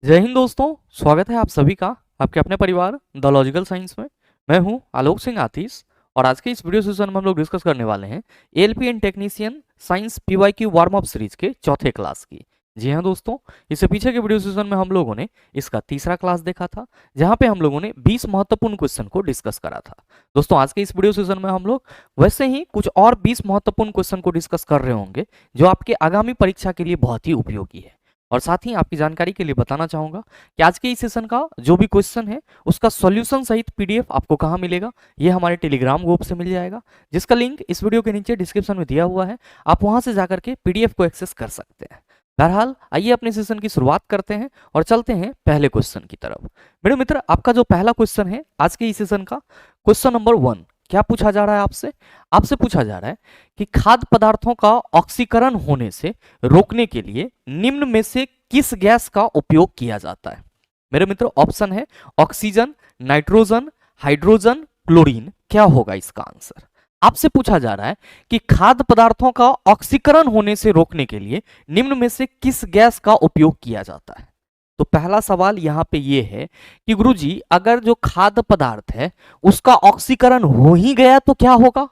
जय हिंद दोस्तों। स्वागत है आप सभी का आपके अपने परिवार द लॉजिकल साइंस में। मैं हूं आलोक सिंह आतिश और आज के इस वीडियो सेशन में हम लोग डिस्कस करने वाले हैं ALP and technician science PYQ warm up series के चौथे क्लास की। जी हां दोस्तों, इससे पीछे के वीडियो सेशन में हम लोगों ने इसका तीसरा क्लास देखा था, जहां पे हम लोगों ने 20 महत्वपूर्ण क्वेश्चन को डिस्कस करा था। दोस्तों आज के इस वीडियो सेशन में हम लोग वैसे ही कुछ और 20 महत्वपूर्ण क्वेश्चन को डिस्कस कर रहे होंगे, जो आपके आगामी परीक्षा के लिए बहुत ही उपयोगी है। और साथ ही आपकी जानकारी के लिए बताना चाहूंगा कि आज के इस सेशन का जो भी क्वेश्चन है उसका सॉल्यूशन सहित पीडीएफ आपको कहां मिलेगा, ये हमारे टेलीग्राम ग्रुप से मिल जाएगा, जिसका लिंक इस वीडियो के नीचे डिस्क्रिप्शन में दिया हुआ है। आप वहां से जाकर के पीडीएफ को एक्सेस कर सकते हैं। बहरहाल आइए अपने सेशन की शुरुआत करते हैं और चलते हैं पहले क्वेश्चन की तरफ। मेरे मित्र, आपका जो पहला क्वेश्चन है आज के इस सेशन का, क्वेश्चन नंबर 1 क्या पूछा जा रहा है आपसे? आपसे पूछा जा रहा है कि खाद्य पदार्थों का ऑक्सीकरण होने से रोकने के लिए निम्न में से किस गैस का उपयोग किया जाता है? मेरे मित्र, ऑप्शन है ऑक्सीजन, नाइट्रोजन, हाइड्रोजन, क्लोरीन। क्या होगा इसका आंसर? आपसे पूछा जा रहा है कि खाद्य पदार्थों का ऑक्सीकरण होने से रोकने के लिए निम्न में से किस गैस का उपयोग किया जाता है। तो पहला सवाल यहां पे ये है कि गुरुजी, अगर जो खाद्य पदार्थ है उसका ऑक्सीकरण हो ही गया तो क्या होगा?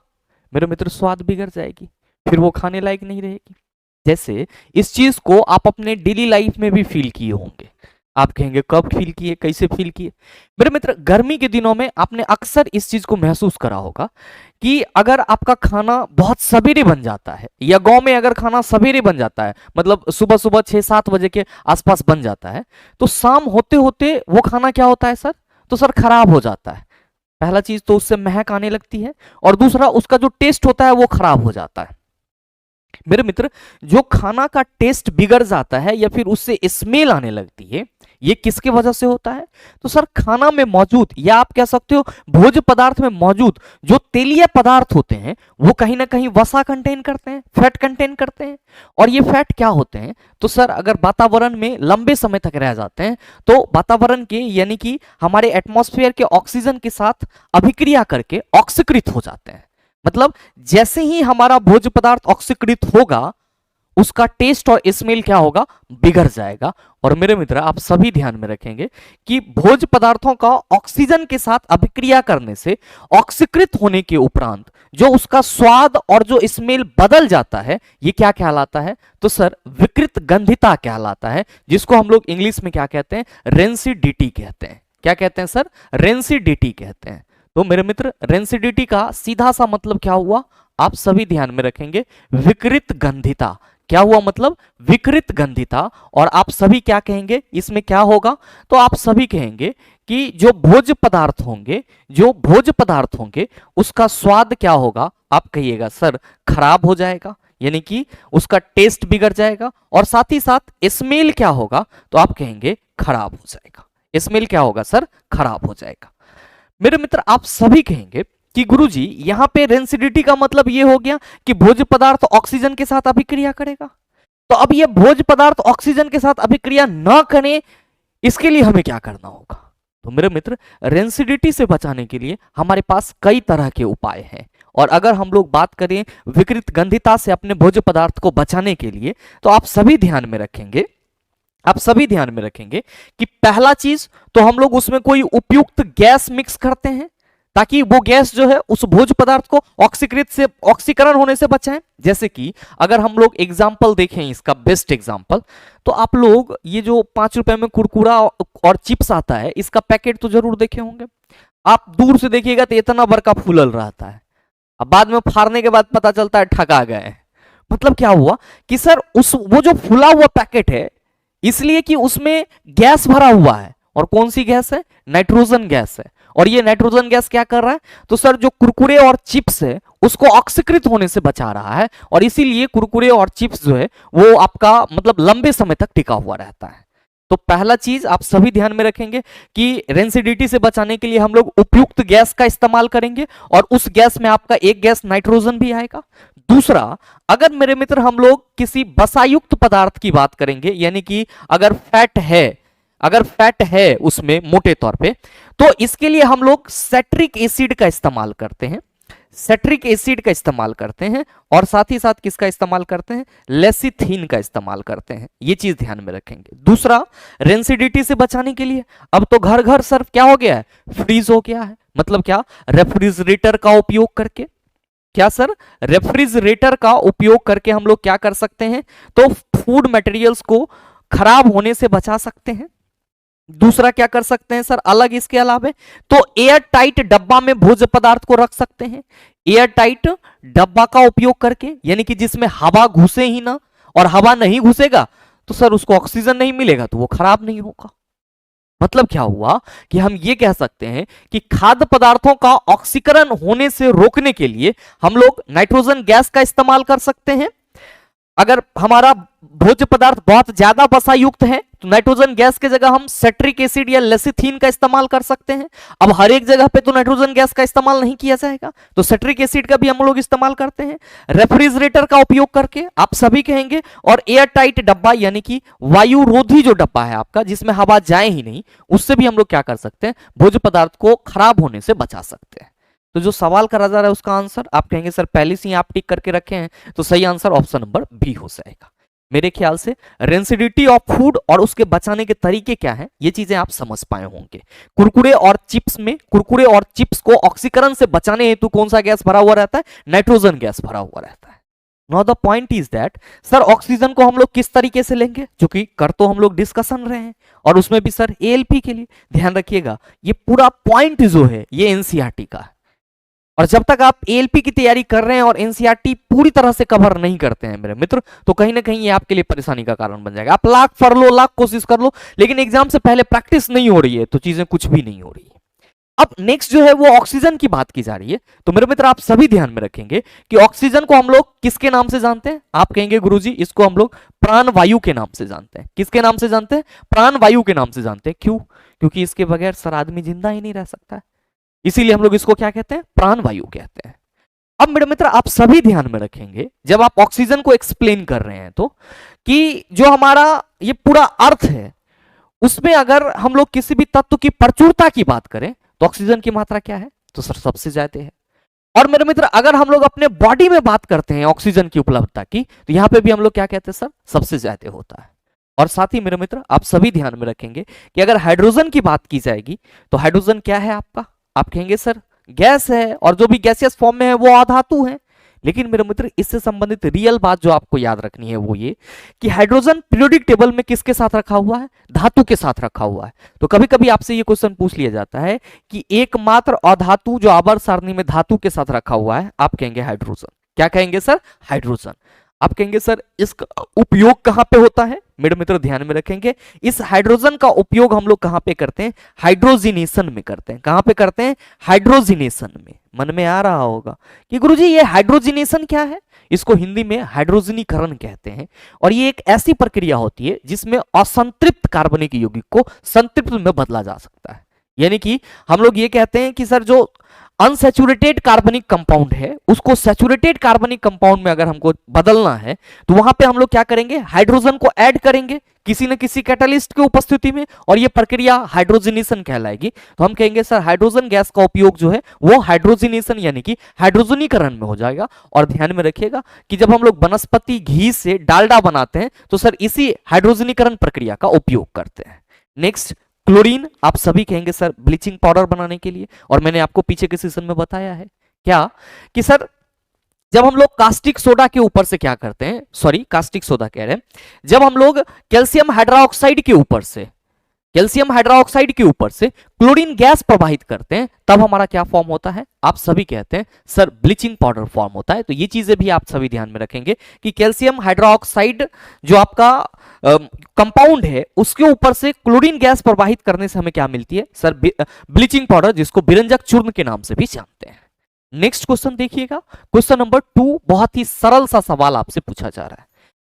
मेरे मित्र, स्वाद बिगड़ जाएगी, फिर वो खाने लायक नहीं रहेगी। जैसे इस चीज को आप अपने डेली लाइफ में भी फील किए होंगे। आप कहेंगे कब फील किए, कैसे फील किए? मेरे मित्र, गर्मी के दिनों में आपने अक्सर इस चीज को महसूस करा होगा कि अगर आपका खाना बहुत सवेरे बन जाता है, या गांव में अगर खाना सवेरे बन जाता है, मतलब सुबह सुबह 6-7 बजे के आसपास बन जाता है, तो शाम होते होते वो खाना क्या होता है सर? तो सर खराब हो जाता है। पहला चीज तो उससे महक आने लगती है, और दूसरा उसका जो टेस्ट होता है वो खराब हो जाता है। मेरे मित्र, जो खाना का टेस्ट बिगड़ जाता है या फिर उससे स्मेल आने लगती है, ये किसके वजह से होता है? तो सर खाना में मौजूद, या आप कह सकते हो भोज्य पदार्थ में मौजूद जो तेलीय पदार्थ होते हैं, वो कहीं ना कहीं वसा कंटेन करते हैं, फैट कंटेन करते हैं। और ये फैट क्या होते हैं? तो सर अगर वातावरण में लंबे समय तक रह जाते हैं तो वातावरण के, यानी कि हमारे एटमॉस्फेयर के ऑक्सीजन के साथ अभिक्रिया करके ऑक्सीकृत हो जाते हैं। मतलब जैसे ही हमारा भोज्य पदार्थ ऑक्सीकृत होगा, उसका टेस्ट और स्मेल क्या होगा? बिगड़ जाएगा। और मेरे मित्र, आप सभी ध्यान में रखेंगे कि भोज्य पदार्थों का ऑक्सीजन के साथ अभिक्रिया करने से ऑक्सीकृत होने के उपरांत जो उसका स्वाद और जो स्मेल बदल जाता है, ये क्या कहलाता है? तो सर विकृत गंधिता कहलाता है, जिसको हम लोग इंग्लिश में क्या कहते हैं? रेंसिडिटी कहते हैं। क्या कहते हैं सर? रेंसिडिटी कहते हैं। तो मेरे मित्र, रेंसिडिटी का सीधा सा मतलब क्या हुआ? आप सभी ध्यान में रखेंगे, विकृत गंधिता। क्या हुआ? मतलब विकृत गंधिता। और आप सभी क्या कहेंगे इसमें क्या होगा? तो आप सभी कहेंगे कि जो भोज्य पदार्थ होंगे उसका स्वाद क्या होगा? आप कहिएगा सर खराब हो जाएगा, यानी कि उसका टेस्ट बिगड़ जाएगा। और साथ ही साथ स्मेल क्या होगा? तो आप कहेंगे खराब हो जाएगा। स्मेल क्या होगा सर? खराब हो जाएगा। मेरे मित्र, आप सभी कहेंगे कि गुरुजी, यहां पे रेंसिडिटी का मतलब यह हो गया कि भोज्य पदार्थ ऑक्सीजन के साथ अभिक्रिया करेगा। तो अब यह भोज्य पदार्थ ऑक्सीजन के साथ अभिक्रिया न करे, इसके लिए हमें क्या करना होगा? तो मेरे मित्र, रेंसिडिटी से बचाने के लिए हमारे पास कई तरह के उपाय हैं। और अगर हम लोग बात करें विकृत गंधिता से अपने भोज्य पदार्थ को बचाने के लिए, तो आप सभी ध्यान में रखेंगे कि पहला चीज तो हम लोग उसमें कोई उपयुक्त गैस मिक्स करते हैं, ताकि वो गैस जो है उस भोज्य पदार्थ को ऑक्सीकरण होने से बचाएं। जैसे कि अगर हम लोग एग्जांपल देखें, इसका बेस्ट एग्जांपल, तो आप लोग ये जो 5 रुपए में कुरकुरा और चिप्स आता है, इसका पैकेट तो जरूर देखे होंगे। आप दूर से देखिएगा तो इतना बड़का फूलल रहता है, अब बाद में फाड़ने के बाद पता चलता है ठगा गए। मतलब क्या हुआ कि सर वो जो फूला हुआ पैकेट है, इसलिए कि उसमें गैस भरा हुआ है। और कौन सी गैस है? नाइट्रोजन गैस है। और ये नाइट्रोजन गैस क्या कर रहा है? तो सर जो कुरकुरे और चिप्स है उसको ऑक्सीकृत होने से बचा रहा है, और इसीलिए कुरकुरे और चिप्स जो है वो आपका मतलब लंबे समय तक टिका हुआ रहता है। तो पहला चीज आप सभी ध्यान में रखेंगे कि रेंसिडिटी से बचाने के लिए हम लोग उपयुक्त गैस का इस्तेमाल करेंगे, और उस गैस में आपका एक गैस नाइट्रोजन भी आएगा। दूसरा, अगर मेरे मित्र हम लोग किसी वसायुक्त पदार्थ की बात करेंगे, यानी कि अगर फैट है उसमें मोटे तौर पे, तो इसके लिए हम लोग सेट्रिक एसिड का इस्तेमाल करते हैं। सेट्रिक एसिड का इस्तेमाल करते हैं और साथ ही साथ किसका इस्तेमाल करते हैं, लेसिथीन का इस्तेमाल करते हैं। ये चीज ध्यान में रखेंगे। दूसरा, रेंसिडिटी से बचाने के लिए अब तो घर घर सर क्या हो गया है, फ्रीज हो गया है। मतलब क्या, रेफ्रिजरेटर का उपयोग करके, क्या सर, रेफ्रिजरेटर का उपयोग करके हम लोग क्या कर सकते हैं, तो फूड मटेरियल्स को खराब होने से बचा सकते हैं। दूसरा क्या कर सकते हैं सर अलग इसके अलावा, तो एयर टाइट डब्बा में भोज्य पदार्थ को रख सकते हैं। एयर टाइट डब्बा का उपयोग करके, यानी कि जिसमें हवा घुसे ही ना, और हवा नहीं घुसेगा तो सर उसको ऑक्सीजन नहीं मिलेगा तो वो खराब नहीं होगा। मतलब क्या हुआ कि हम ये कह सकते हैं कि खाद्य पदार्थों का ऑक्सीकरण होने से रोकने के लिए हम लोग नाइट्रोजन गैस का इस्तेमाल कर सकते हैं। अगर हमारा भोज्य पदार्थ बहुत ज्यादा वसा युक्त है तो नाइट्रोजन गैस के जगह हम सेट्रिक एसिड या लेसिथीन का इस्तेमाल कर सकते हैं। अब हर एक जगह पे तो नाइट्रोजन गैस का इस्तेमाल नहीं किया जाएगा, तो सेट्रिक एसिड का भी हम लोग इस्तेमाल करते हैं। रेफ्रिजरेटर का उपयोग करके आप सभी कहेंगे, और एयर टाइट डब्बा यानी कि वायुरोधी जो डब्बा है आपका, जिसमें हवा जाए ही नहीं, उससे भी हम लोग क्या कर सकते हैं, भोज्य पदार्थ को खराब होने से बचा सकते हैं। तो जो सवाल करा जा रहा है उसका आंसर आप कहेंगे सर पहले से ही आप टिक करके रखे हैं, तो सही आंसर ऑप्शन नंबर बी हो जाएगा। मेरे ख्याल से रेंसिडिटी ऑफ फूड और उसके बचाने के तरीके क्या हैं, ये चीजें आप समझ पाए होंगे। कुरकुरे और चिप्स में, कुरकुरे और चिप्स को ऑक्सीकरण से बचाने हेतु कौन सा गैस भरा हुआ रहता है, नाइट्रोजन गैस भरा हुआ रहता है। Now the point is that sir oxygen को हम लोग किस तरीके से लेंगे, जो कि कर तो हम लोग डिस्कशन रहे हैं, और उसमें भी सर एएलपी के लिए ध्यान रखिएगा, ये पूरा पॉइंट जो है ये एनसीईआरटी का है। और जब तक आप एएलपी की तैयारी कर रहे हैं और एनसीईआरटी पूरी तरह से कवर नहीं करते हैं मेरे मित्र, तो कहीं ना कहीं ये आपके लिए परेशानी का कारण बन जाएगा। आप लाख पढ़ लो, लाख कोशिश कर लो, लेकिन एग्जाम से पहले प्रैक्टिस नहीं हो रही है तो चीजें कुछ भी नहीं हो रही है। अब नेक्स्ट जो है वो ऑक्सीजन की बात की जा रही है। तो मेरे मित्र आप सभी ध्यान में रखेंगे कि ऑक्सीजन को हम लोग किसके नाम से जानते हैं। आप कहेंगे गुरुजी इसको हम लोग प्राण वायु के नाम से जानते हैं। किसके नाम से जानते हैं, प्राण वायु के नाम से जानते हैं। क्यों, क्योंकि इसके बगैर सर आदमी जिंदा ही नहीं रह सकता है, इसीलिए हम लोग इसको क्या कहते हैं, प्राण वायु कहते हैं। अब मेरे मित्र आप सभी ध्यान में रखेंगे जब आप ऑक्सीजन को एक्सप्लेन कर रहे हैं तो, कि जो हमारा ये पूरा अर्थ है उसमें अगर हम लोग किसी भी तत्व की प्रचुरता की बात करें तो ऑक्सीजन की मात्रा क्या है, तो सर सबसे ज्यादा है। और मेरे मित्र अगर हम लोग अपने बॉडी में बात करते हैं ऑक्सीजन की उपलब्धता की, तो यहां पे भी हम लोग क्या कहते हैं सर, सबसे ज्यादा होता है। और साथ ही मेरे मित्र आप सभी ध्यान में रखेंगे कि अगर हाइड्रोजन की बात की जाएगी तो हाइड्रोजन क्या है आपका, आप कहेंगे सर गैस है, और जो भी गैसियस फॉर्म में है वो अधातु है। लेकिन मेरे मित्र इससे संबंधित रियल बात जो आपको याद रखनी है वो ये कि हाइड्रोजन पीरियोडिक टेबल में किसके साथ रखा हुआ है, धातु के साथ रखा हुआ है। तो कभी कभी आपसे ये क्वेश्चन पूछ लिया जाता है कि एकमात्र अधातु जो आवर्त सारणी में धातु के साथ रखा हुआ है, आप कहेंगे हाइड्रोजन। क्या कहेंगे सर, हाइड्रोजन। आप कहेंगे सर इसका उपयोग कहां पे होता है, मेरे मित्र ध्यान में रखेंगे इस हाइड्रोजन का उपयोग हम लोग कहां पे करते हैं, हाइड्रोजिनेशन में करते हैं। कहां पे करते हैं, हाइड्रोजिनेशन में। मन में आ रहा होगा कि गुरुजी ये हाइड्रोजिनेशन क्या है, इसको हिंदी में हाइड्रोजनीकरण कहते हैं। और ये एक ऐसी प्रक्रिया होती है जिसमें असंतृप्त कार्बनिक यौगिक को संतृप्त में बदला जा सकता है। यानी कि हम लोग ये कहते हैं कि सर जो अनसैचुरेटेड कार्बनिक कंपाउंड है उसको सैचुरेटेड कार्बनिक कंपाउंड में अगर हमको बदलना है तो वहां पे हम लोग क्या करेंगे, हाइड्रोजन को ऐड करेंगे किसी न किसी कैटलिस्ट की उपस्थिति में, और ये प्रक्रिया हाइड्रोजनेशन कहलाएगी। तो हम कहेंगे सर हाइड्रोजन गैस का उपयोग जो है वो हाइड्रोजनेशन यानी कि हाइड्रोजनीकरण में हो जाएगा। और ध्यान में रखिएगा कि जब हम लोग वनस्पति घी से डालडा बनाते हैं तो सर इसी हाइड्रोजनीकरण प्रक्रिया का उपयोग करते हैं। नेक्स्ट क्लोरीन, आप सभी कहेंगे सर ब्लीचिंग पाउडर बनाने के लिए। और मैंने आपको पीछे के सेशन में बताया है क्या कि सर जब हम लोग कास्टिक सोडा के ऊपर से क्या करते हैं, सॉरी कास्टिक सोडा कह रहे हैं, जब हम लोग कैल्शियम हाइड्रोक्साइड के ऊपर से, कैल्शियम हाइड्रोक्साइड के ऊपर से क्लोरीन गैस प्रवाहित करते हैं तब हमारा क्या फॉर्म होता है, आप सभी कहते हैं सर ब्लीचिंग पाउडर फॉर्म होता है। तो ये चीजें भी आप सभी ध्यान में रखेंगे कि कैल्शियम हाइड्रोक्साइड जो आपका कंपाउंड है उसके ऊपर से क्लोरीन गैस प्रवाहित करने से हमें क्या मिलती है सर, ब्लीचिंग पाउडर, जिसको बिरंजक चूर्ण के नाम से भी जानते हैं। नेक्स्ट क्वेश्चन देखिएगा, क्वेश्चन नंबर 2, बहुत ही सरल सा सवाल आपसे पूछा जा रहा है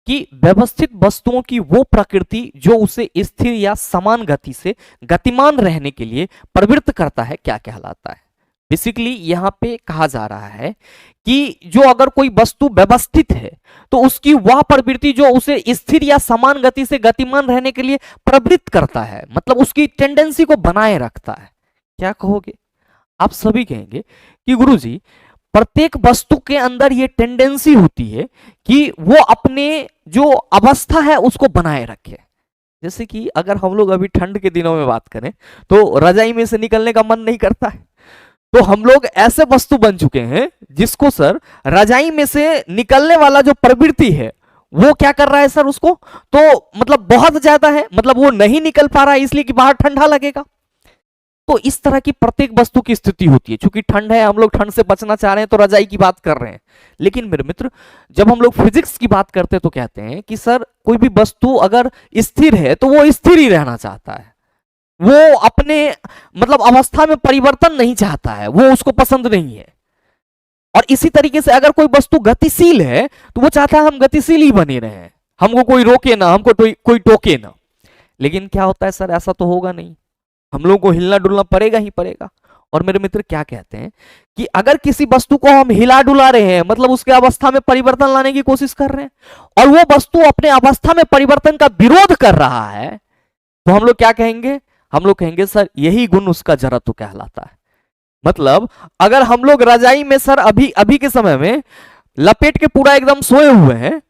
कि व्यवस्थित वस्तुओं की वो प्रकृति जो उसे स्थिर या समान गति से गतिमान रहने के लिए प्रवृत्त करता है क्या कहलाता है। बेसिकली यहां पे कहा जा रहा है कि जो अगर कोई वस्तु व्यवस्थित है तो उसकी वह प्रवृत्ति जो उसे स्थिर या समान गति से गतिमान रहने के लिए प्रवृत्त करता है, मतलब उसकी टेंडेंसी को बनाए रखता है। क्या कहोगे, आप सभी कहेंगे कि गुरुजी प्रत्येक वस्तु के अंदर ये टेंडेंसी होती है कि वो अपने जो अवस्था है उसको बनाए रखे। जैसे कि अगर हम लोग अभी ठंड के दिनों में बात करें तो रजाई में से निकलने का मन नहीं करता है, तो हम लोग ऐसे वस्तु बन चुके हैं जिसको सर रजाई में से निकलने वाला जो प्रवृत्ति है वो क्या कर रहा है सर, उसको तो मतलब बहुत ज्यादा है, मतलब वो नहीं निकल पा रहा है इसलिए कि बाहर ठंडा लगेगा। तो इस तरह की प्रत्येक वस्तु की स्थिति होती है। क्योंकि ठंड है, हम लोग ठंड से बचना चाह रहे हैं तो रजाई की बात कर रहे हैं। लेकिन मेरे मित्र, जब हम लोग फिजिक्स की बात करते हैं तो कहते हैं कि सर कोई भी वस्तु अगर स्थिर है तो वो स्थिर ही रहना चाहता है, वो अपने मतलब अवस्था में परिवर्तन नहीं चाहता है, वो उसको पसंद नहीं है। और इसी तरीके से अगर कोई वस्तु गतिशील है तो वो चाहता है हम गतिशील ही बने रहें, हमको कोई रोके ना, हमको कोई टोके ना। लेकिन क्या होता है सर, ऐसा तो होगा नहीं, हम लोगों को हिलना डुलना पड़ेगा ही पड़ेगा। और मेरे मित्र क्या कहते हैं कि अगर किसी वस्तु को हम हिला डुला रहे हैं, मतलब उसके अवस्था में परिवर्तन लाने की कोशिश कर रहे हैं, और वो वस्तु अपने अवस्था में परिवर्तन का विरोध कर रहा है, तो हम लोग क्या कहेंगे, हम लोग कहेंगे सर यही गुण उसका जड़त्व कहलाता है। मतलब अगर हम लोग रजाई में सर अभी अभी के समय में लपेट के पूरा एकदम सोए हुए हैं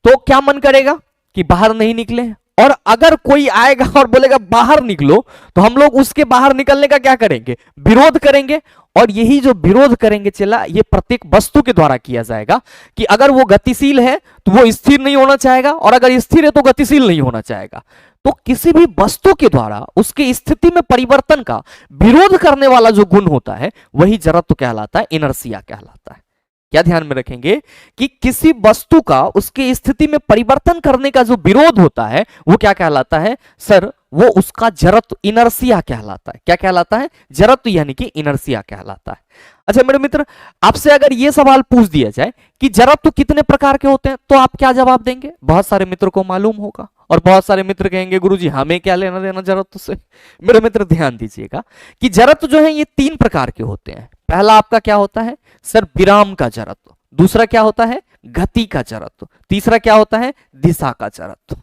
तो क्या मन करेगा कि बाहर नहीं निकले, और अगर कोई आएगा और बोलेगा बाहर निकलो तो हम लोग उसके बाहर निकलने का क्या करेंगे, विरोध करेंगे। और यही जो विरोध करेंगे चला, ये प्रत्येक वस्तु के द्वारा किया जाएगा कि अगर वो गतिशील है तो वो स्थिर नहीं होना चाहेगा, और अगर स्थिर है तो गतिशील नहीं होना चाहेगा। तो किसी भी वस्तु के द्वारा उसकी स्थिति में परिवर्तन का विरोध करने वाला जो गुण होता है वही जड़त्व कहलाता है, इनर्शिया कहलाता है। क्या ध्यान में रखेंगे कि किसी वस्तु का उसकी स्थिति में परिवर्तन करने का जो विरोध होता है वो क्या कहलाता है सर, वो उसका जड़त्व, इनर्शिया कहलाता है। क्या कहलाता है, जड़त्व यानी कि इनर्शिया कहलाता है। अच्छा मेरे मित्र, आपसे अगर ये सवाल पूछ दिया जाए कि जड़त्व कितने प्रकार के होते हैं तो आप क्या जवाब देंगे? बहुत सारे मित्र को मालूम होगा और बहुत सारे मित्र कहेंगे गुरुजी हमें क्या लेना देना जड़त्व से। मेरे मित्र ध्यान दीजिएगा कि जड़त्व जो है ये 3 प्रकार के होते हैं। पहला आपका क्या होता है सर, विराम का जड़त्व। दूसरा क्या होता है, गति का जड़त्व। तीसरा क्या होता है, दिशा का जड़त्व।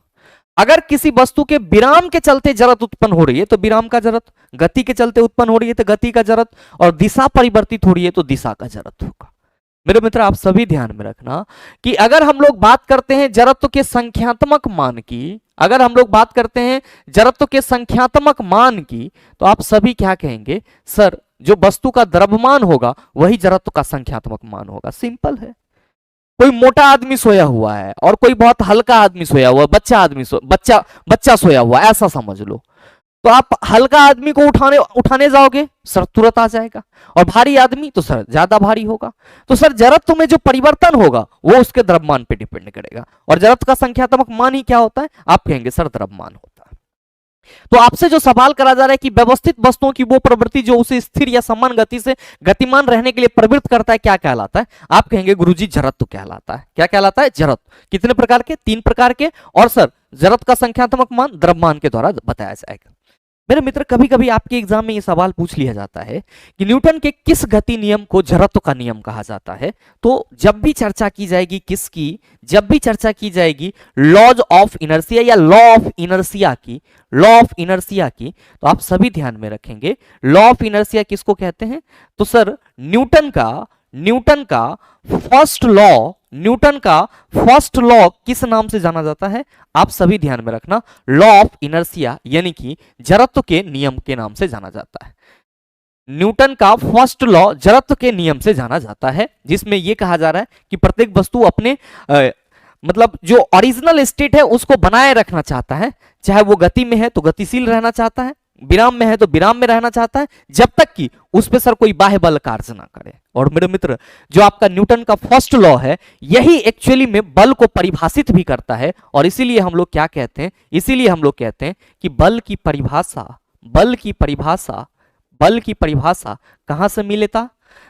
अगर किसी वस्तु के विराम के चलते जड़त्व उत्पन्न हो रही है तो विराम का जड़त्व, गति के चलते उत्पन्न हो रही है तो गति का जड़त्व, और दिशा परिवर्तित हो रही है तो दिशा का जड़त्व होगा। मेरे मित्र आप सभी ध्यान में रखना कि अगर हम लोग बात करते हैं जड़त्व के संख्यात्मक मान की, अगर हम लोग बात करते हैं जड़त्व के संख्यात्मक मान की, तो आप सभी क्या कहेंगे सर, जो वस्तु का द्रव्यमान होगा वही जड़त्व का संख्यात्मक मान होगा। सिंपल है। कोई मोटा आदमी सोया हुआ है और कोई बहुत हल्का आदमी सोया हुआ, बच्चा सोया हुआ, ऐसा समझ लो। तो आप हल्का आदमी को उठाने जाओगे सर तुरंत आ जाएगा, और भारी आदमी तो सर ज्यादा भारी होगा। तो सर जड़त्व में जो परिवर्तन होगा वो उसके द्रव्यमान पे डिपेंड करेगा। और जड़त्व का संख्यात्मक मान ही क्या होता है, आप कहेंगे सर द्रव्यमान होता है। तो आपसे जो सवाल करा जा रहा है कि व्यवस्थित वस्तुओं की वो प्रवृत्ति जो उसे स्थिर या समान गति से गतिमान रहने के लिए प्रवृत्त करता है, क्या कहलाता है? आप कहेंगे गुरुजी जड़त्व कहलाता है। क्या कहलाता है? जड़त्व। कितने प्रकार के? 3 प्रकार के। और सर जड़त्व का संख्यात्मक मान द्रव्यमान के द्वारा बताया जाएगा। मेरे मित्र कभी कभी आपके एग्जाम में ये सवाल पूछ लिया जाता है कि न्यूटन के किस गति नियम को जड़त्व का नियम कहा जाता है। तो जब भी चर्चा की जाएगी किसकी, जब भी चर्चा की जाएगी लॉज ऑफ इनर्शिया या लॉ ऑफ इनर्शिया की, तो आप सभी ध्यान में रखेंगे लॉ ऑफ इनर्शिया किसको कहते हैं। तो सर न्यूटन का फर्स्ट लॉ किस नाम से जाना जाता है? आप सभी ध्यान में रखना, लॉ ऑफ इनर्शिया यानी कि जड़त्व के नियम के नाम से जाना जाता है। न्यूटन का फर्स्ट लॉ जड़त्व के नियम से जाना जाता है, जिसमें यह कहा जा रहा है कि प्रत्येक वस्तु अपने मतलब जो ओरिजिनल स्टेट है उसको बनाए रखना चाहता है, चाहे वो गति में है तो गतिशील रहना चाहता है, विराम में है तो विराम में रहना चाहता है, जब तक कि उस पे सर कोई बाह्य बल कार्य ना करे। और मेरे मित्र जो आपका न्यूटन का फर्स्ट लॉ है यही एक्चुअली में बल को परिभाषित भी करता है। और इसीलिए हम लोग क्या कहते हैं, इसीलिए हम लोग कहते हैं कि बल की परिभाषा कहां से मिलेता?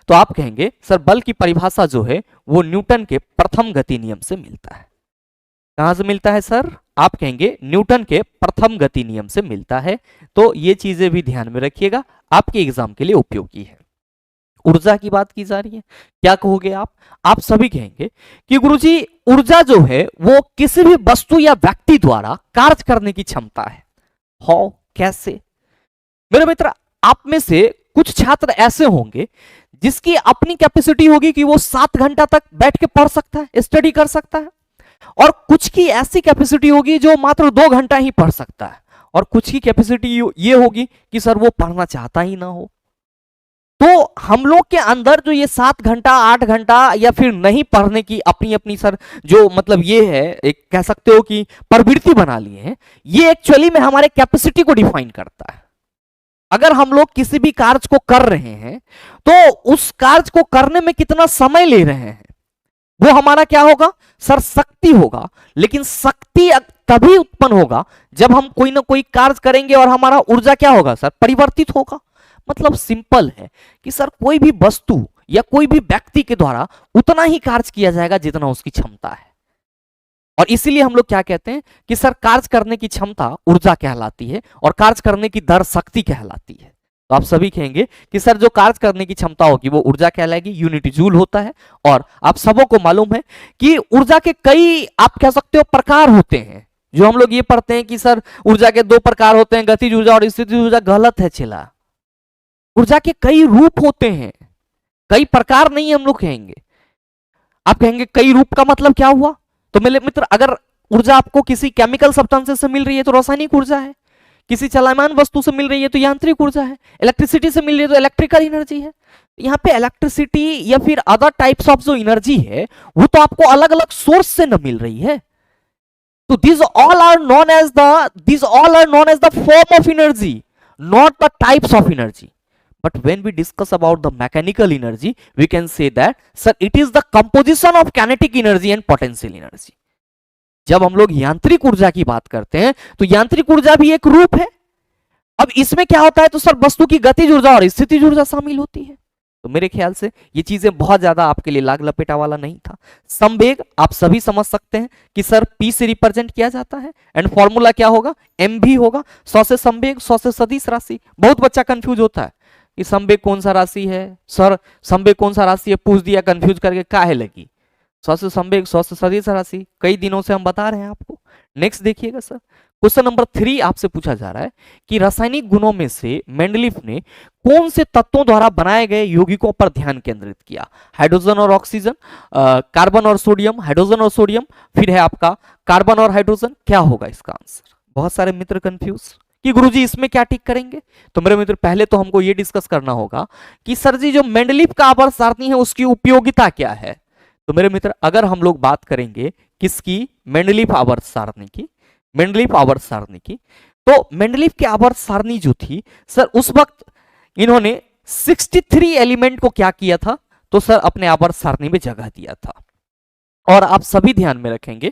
तो आप कहेंगे सर बल की परिभाषा जो है वो न्यूटन के प्रथम गति नियम से मिलता है। कहां से मिलता है सर? आप कहेंगे न्यूटन के प्रथम गति नियम से मिलता है। तो ये चीजें भी ध्यान में रखिएगा, आपके एग्जाम के लिए उपयोगी है। ऊर्जा की बात की जा रही है, क्या कहोगे आप सभी कहेंगे कि गुरुजी ऊर्जा जो है वो किसी भी वस्तु या व्यक्ति द्वारा कार्य करने की क्षमता है। कैसे? मेरे मित्र आप में से कुछ छात्र ऐसे होंगे जिसकी अपनी कैपेसिटी होगी कि वो 7 घंटा तक बैठ के पढ़ सकता है, स्टडी कर सकता है, और कुछ की ऐसी कैपेसिटी होगी जो मात्र 2 घंटा ही पढ़ सकता है, और कुछ की कैपेसिटी ये होगी कि सर वो पढ़ना चाहता ही ना हो। तो हम लोग के अंदर जो ये 7 घंटा 8 घंटा या फिर नहीं पढ़ने की अपनी अपनी सर जो मतलब ये है, एक कह सकते हो कि प्रवृत्ति बना लिए हैं, ये एक्चुअली में हमारे कैपेसिटी को डिफाइन करता है। अगर हम लोग किसी भी कार्य को कर रहे हैं तो उस कार्य को करने में कितना समय ले रहे हैं वो हमारा क्या होगा सर, शक्ति होगा। लेकिन शक्ति तभी उत्पन्न होगा जब हम कोई ना कोई कार्य करेंगे और हमारा ऊर्जा क्या होगा सर, परिवर्तित होगा। मतलब सिंपल है कि सर कोई भी वस्तु या कोई भी व्यक्ति के द्वारा उतना ही कार्य किया जाएगा जितना उसकी क्षमता है, और इसीलिए हम लोग क्या कहते हैं कि सर कार्य करने की क्षमता ऊर्जा कहलाती है और कार्य करने की दर शक्ति कहलाती है। तो आप सभी कहेंगे कि सर जो कार्य करने की क्षमता होगी वो ऊर्जा कहलाएगी, यूनिट जूल होता है। और आप सबों को मालूम है कि ऊर्जा के कई आप कह सकते हो प्रकार होते हैं। जो हम लोग ये पढ़ते हैं कि सर ऊर्जा के 2 प्रकार होते हैं, गतिज ऊर्जा और स्थितिज ऊर्जा, गलत है चिला। ऊर्जा के कई रूप होते हैं, कई प्रकार नहीं हम लोग कहेंगे। आप कहेंगे कई रूप का मतलब क्या हुआ, तो मेरे मित्र अगर ऊर्जा आपको किसी केमिकल सब्सटेंस से मिल रही है तो रासायनिक ऊर्जा है, किसी चलमान वस्तु से मिल रही है तो यांत्रिक ऊर्जा है, इलेक्ट्रिसिटी से मिल रही है तो इलेक्ट्रिकल एनर्जी है। यहाँ पे इलेक्ट्रिसिटी या फिर अदर टाइप्स ऑफ जो एनर्जी है वो तो आपको अलग अलग सोर्स से न मिल रही है। तो these all are known as the form of energy, not the types of energy. But when we discuss about the mechanical energy, we can say that sir it is the composition of kinetic energy and potential energy. जब हम लोग यांत्रिक ऊर्जा की बात करते हैं तो यांत्रिक ऊर्जा भी एक रूप है। अब इसमें क्या होता है तो सर वस्तु की गतिज ऊर्जा और स्थितिज ऊर्जा शामिल होती है। तो मेरे ख्याल से ये चीजें बहुत ज्यादा आपके लिए लाग लपेटा वाला नहीं था। संवेग आप सभी समझ सकते हैं कि सर P से रिप्रेजेंट किया जाता है, एंड फॉर्मूला क्या होगा, mv होगा। 100 से संवेग, 100 से सदिश राशि। बहुत बच्चा कंफ्यूज होता है कि संवेग कौन सा राशि है, सर संवेग कौन सा राशि है, पूछ दिया कंफ्यूज करके काहे लगी। 100 से संवेग, 100 से सदिश राशि, कई दिनों से हम बता रहे हैं आपको। नेक्स्ट देखिएगा सर, क्वेश्चन नंबर 3 आपसे पूछा जा रहा है कि रासायनिक गुणों में से मेंडलीफ ने कौन से तत्वों द्वारा बनाए गए यौगिकों पर ध्यान केंद्रित किया। हाइड्रोजन और ऑक्सीजन, कार्बन और सोडियम, हाइड्रोजन और सोडियम, फिर है आपका कार्बन और हाइड्रोजन। क्या होगा इसका आंसर। बहुत सारे मित्र कंफ्यूज कि गुरुजी इसमें क्या टिक करेंगे। तो मेरे मित्र पहले तो हमको ये डिस्कस करना होगा कि सर जी जो मेंडलीफ का आवर्त सारणी है उसकी उपयोगिता क्या है। तो मेरे मित्र अगर हम लोग बात करेंगे किसकी, मेंडलीफ आवर्त सारणी की, मेंडलीफ आवर्त सारणी की, तो मेंडलीफ की आवर्त सारणी जो थी सर उस वक्त इन्होंने 63 एलिमेंट को क्या किया था तो सर अपने आवर्त सारणी में जगह दिया था। और आप सभी ध्यान में रखेंगे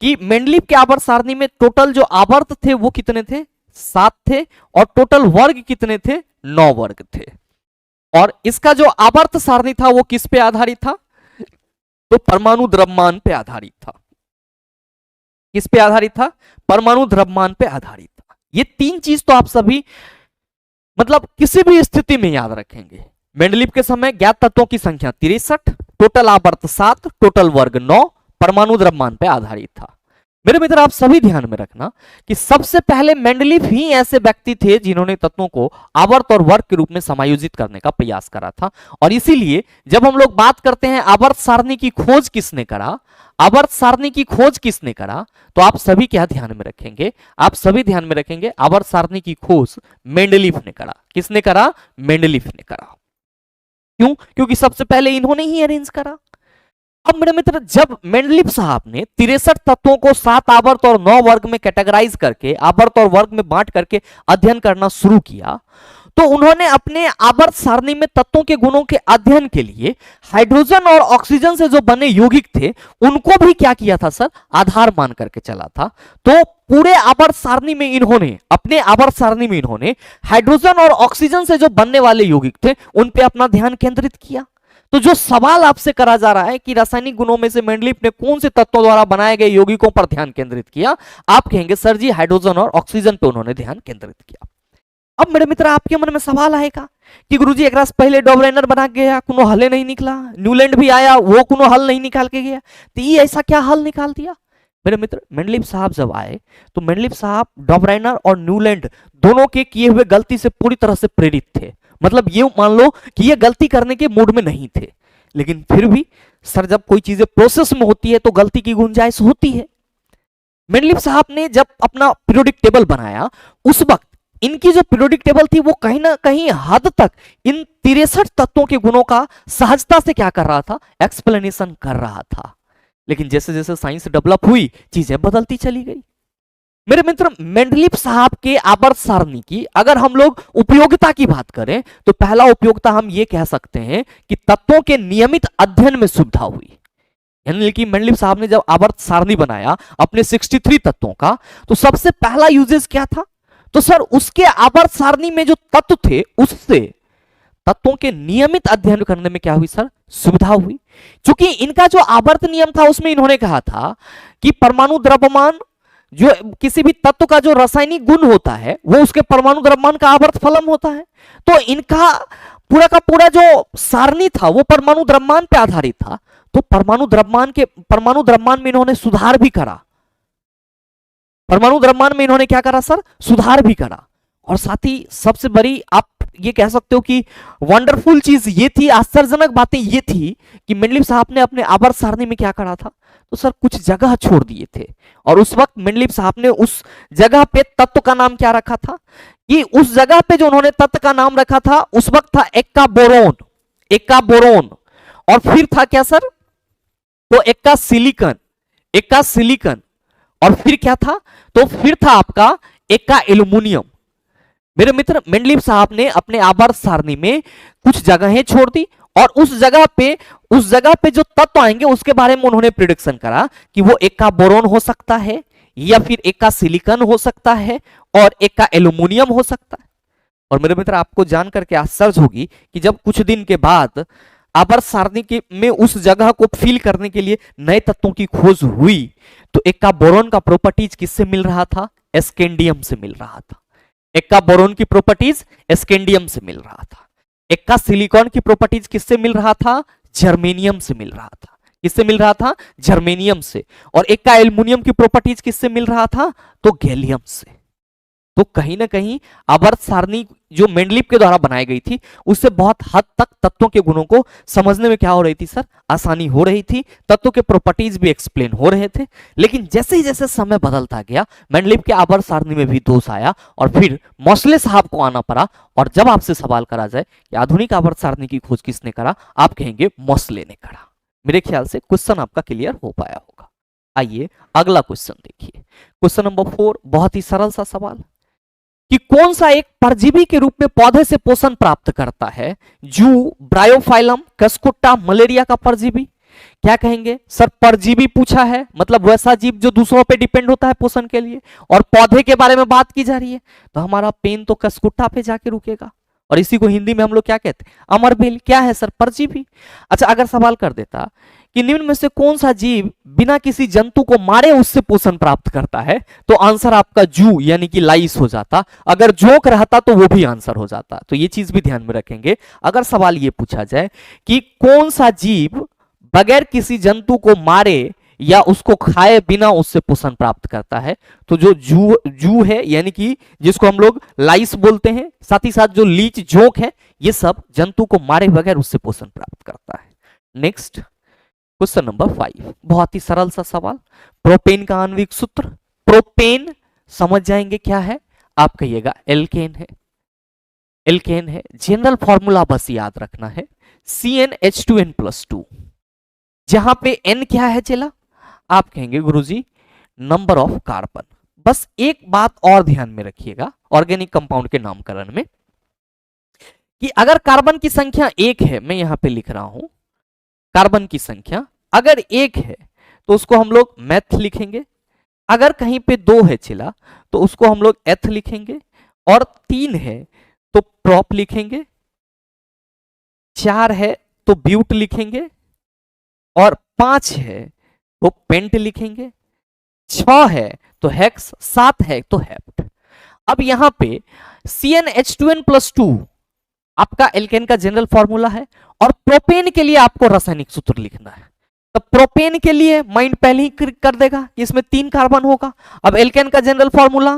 कि मेंडलीफ के आवर्त सारणी में टोटल जो आवर्त थे वो कितने थे, 7 थे, और टोटल वर्ग कितने थे, 9 वर्ग थे। और इसका जो आवर्त सारणी था वो किस पे आधारित था, तो परमाणु द्रव्यमान पे आधारित था। किस पे आधारित था, परमाणु द्रव्यमान पे आधारित था। ये 3 चीज तो आप सभी मतलब किसी भी स्थिति में याद रखेंगे। मेंडलीफ के समय ज्ञात तत्वों की संख्या 63, टोटल आवर्त 7, टोटल वर्ग 9, परमाणु द्रव्यमान पे आधारित था। मेरे मित्र आप सभी ध्यान में रखना कि सबसे पहले मेंडलीफ ही ऐसे व्यक्ति थे जिन्होंने तत्वों को आवर्त और वर्ग के रूप में समायोजित करने का प्रयास करा था। और इसीलिए जब हम लोग बात करते हैं आवर्त सारणी की खोज किसने करा, आवर्त सारणी की खोज किसने करा, तो आप सभी क्या ध्यान में रखेंगे, आप सभी ध्यान में रखेंगे आवर्त सारणी की खोज मेंडलीफ ने करा। किसने करा, मेंडलीफ ने करा। क्यों, क्योंकि सबसे पहले इन्होंने ही अरेंज करा। अब मेरे मित्र जब मेंडलीफ साहब ने 63 तत्वों को 7 आवर्त और 9 वर्ग में कैटेगराइज करके आवर्त और वर्ग में बांट करके अध्ययन करना शुरू किया तो उन्होंने अपने आवर्त सारणी में तत्वों के गुणों के अध्ययन के लिए हाइड्रोजन और ऑक्सीजन से जो बने यौगिक थे उनको भी क्या किया था सर, आधार मान करके चला था। तो पूरे आवर्त सारणी में इन्होंने, अपने आवर्त सारणी में इन्होंने हाइड्रोजन और ऑक्सीजन से जो बनने वाले यौगिक थे उन पे अपना ध्यान केंद्रित किया। तो जो सवाल आपसे करा जा रहा है कि रासायनिक गुणों में से मेंडलीफ ने कौन से तत्वों द्वारा बनाए गए यौगिकों पर ध्यान केंद्रित किया, आप कहेंगे सर जी हाइड्रोजन और ऑक्सीजन पे उन्होंने ध्यान केंद्रित किया। अब मेरे मित्र आपके मन में सवाल आएगा कि गुरुजी एक रास पहले डॉबरेनर बना गया, कोनो हल नहीं निकला, न्यूलैंड भी आया, वो कोनो हल नहीं निकाल के गया, तो ये ऐसा क्या हल निकाल दिया। मेरे मित्र मेंडलीव साहब जब आए तो मेंडलीव साहब डॉबराइनर और न्यूलैंड दोनों के किए हुए गलती से पूरी तरह से प्रेरित थे। मतलब ये मान लो कि ये गलती करने के मूड में नहीं थे, लेकिन फिर भी सर जब कोई चीजें प्रोसेस में होती है तो गलती की गुंजाइश होती है। मेंडलीव साहब ने जब अपना पीरियोडिक टेबल बनाया उस वक्त इनकी जो पीरियोडिक टेबल थी वो कहीं ना कहीं हद तक इन 63 तत्वों के गुणों का सहजता से क्या कर रहा था, एक्सप्लेनेशन कर रहा था। लेकिन जैसे जैसे साइंस डेवलप हुई चीजें बदलती चली गई। मेरे मित्र मेंडलीव साहब के आवर्त सारणी की अगर हम लोग उपयोगिता की बात करें तो पहला उपयोगिता हम ये कह सकते हैं कि तत्वों के नियमित अध्ययन में सुविधा हुई। यानी कि मेंडलीव साहब ने जब आवर्त सारणी बनाया अपने 63 तत्वों का तो सबसे पहला यूजेस क्या था, तो सर उसके आवर्त सारणी में जो तत्व थे उससे तत्वों के नियमित अध्ययन करने में क्या हुई सर, सुविधा हुई। क्योंकि इनका जो आवर्त नियम था उसमें इन्होंने कहा था कि परमाणु द्रव्यमान जो किसी भी तत्व का जो रासायनिक गुण होता है वो उसके परमाणु द्रव्यमान का आवर्त फलन होता है। तो इनका पूरा का पूरा जो सारणी था वो परमाणु द्रव्यमान पे आधारित था। तो परमाणु द्रव्यमान में इन्होंने सुधार भी करा। परमाणु द्रव्यमान में इन्होंने क्या करा सर, सुधार भी करा। और साथ ही सबसे बड़ी आप ये कह सकते हो कि वंडरफुल चीज ये थी, आश्चर्यजनक बातें ये थी कि मेंडलीव साहब ने अपने आवर्त सारणी में क्या करा था, तो सर कुछ जगह छोड़ दिए थे। और उस वक्त मेंडलीव साहब ने उस जगह पे तत्व का नाम क्या रखा था, कि उस जगह पे जो उन्होंने तत्व का नाम रखा था उस वक्त था एक्का बोरोन, एक्का बोरोन। और फिर था क्या सर, तो एक्का सिलिकन, एक्का सिलिकन। और फिर क्या था, तो फिर था आपका एक्का एल्यूमिनियम। मेरे मित्र मेंडलीव साहब ने अपने आवर्त सारणी में कुछ जगहें छोड़ दी और उस जगह पे जो तत्व आएंगे उसके बारे में उन्होंने प्रिडिक्शन करा कि वो एक्का बोरोन हो सकता है या फिर एक्का सिलिकन हो सकता है और एक्का एल्यूमिनियम हो सकता है। और मेरे मित्र आपको जान करके आश्चर्य होगी कि जब कुछ दिन के बाद आवर्त सारणी में उस जगह को फिल करने के लिए नए तत्वों की खोज हुई तो एक्का बोरोन का प्रॉपर्टीज किससे मिल रहा था, स्कैंडियम से मिल रहा था। एक्का बोरोन की प्रॉपर्टीज स्कैंडियम से मिल रहा था। एक्का सिलिकॉन की प्रॉपर्टीज किससे मिल रहा था, जर्मेनियम से मिल रहा था। किससे मिल रहा था, जर्मेनियम से। और एक्का एल्यूमिनियम की प्रॉपर्टीज किससे मिल रहा था, तो गैलियम से। तो कहीं ना कहीं आवर्त सारणी जो मेंडलीव के द्वारा बनाई गई थी उससे बहुत हद तक तत्वों के गुणों को समझने में क्या हो रही थी सर, आसानी हो रही थी। तत्वों के प्रॉपर्टीज भी एक्सप्लेन हो रहे थे। लेकिन जैसे ही जैसे समय बदलता गया मेंडलीव के आवर्त सारणी में भी दोष आया और फिर मोसले साहब को आना पड़ा। और जब आपसे सवाल करा जाए कि आधुनिक आवर्त सारणी की खोज किसने करा, आप कहेंगे मोसले ने करा। मेरे ख्याल से क्वेश्चन आपका क्लियर हो पाया होगा। आइए अगला क्वेश्चन देखिए। क्वेश्चन नंबर 4 बहुत ही सरल सा सवाल कि कौन सा एक परजीवी के रूप में पौधे से पोषण प्राप्त करता है, जू, ब्रायोफाइलम, कस्कुट्टा, मलेरिया का परजीवी। क्या कहेंगे सर, परजीवी पूछा है मतलब वैसा जीव जो दूसरों पे डिपेंड होता है पोषण के लिए, और पौधे के बारे में बात की जा रही है तो हमारा पेन तो कस्कुट्टा पे जाके रुकेगा। और इसी को हिंदी में हम लोग क्या कहते हैं, अमरबेल। क्या है सर, परजीवी। अच्छा अगर सवाल कर देता कि निम्न में से कौन सा जीव बिना किसी जंतु को मारे उससे पोषण प्राप्त करता है, तो आंसर आपका जू यानी कि लाइस हो जाता। अगर जोक रहता तो वो भी आंसर हो जाता। तो ये चीज भी ध्यान में रखेंगे। अगर सवाल ये पूछा जाए कि कौन सा जीव बगैर किसी जंतु को मारे या उसको खाए बिना उससे पोषण प्राप्त करता है, तो जो जू है यानी कि जिसको हम लोग लाइस बोलते हैं, साथ ही साथ जो लीच, जोक है, ये सब जंतु को मारे बगैर उससे पोषण प्राप्त करता है। नेक्स्ट क्वेश्चन नंबर 5 बहुत ही सरल सा सवाल। प्रोपेन का आणविक सूत्र, प्रोपेन समझ जाएंगे क्या है, आप कहिएगा एल्केन है। एल्केन है। जनरल फॉर्मूला बस याद रखना है, CnH2n+2। जहां पे n क्या है चला, आप कहेंगे गुरुजी नंबर ऑफ कार्बन। बस एक बात और ध्यान में रखिएगा ऑर्गेनिक कंपाउंड के नामकरण में कि अगर कार्बन की संख्या 1 है, मैं यहां पे लिख रहा हूं कार्बन की संख्या अगर 1 है तो उसको हम लोग मैथ लिखेंगे। अगर कहीं पे 2 है चिला तो उसको हम लोग एथ लिखेंगे। और 3 है तो प्रॉप लिखेंगे। 4 है तो ब्यूट लिखेंगे। और 5 है तो पेंट लिखेंगे। 6 है तो हेक्स, 7 है तो हेप्ट। अब यहां पे CnH2n+2 आपका एल्केन का जनरल फॉर्मूला है और प्रोपेन के लिए आपको रासायनिक सूत्र लिखना है। तो प्रोपेन के लिए माइंड पहले ही कर देगा कि इसमें 3 कार्बन होगा। अब एल्केन का जनरल फॉर्मूला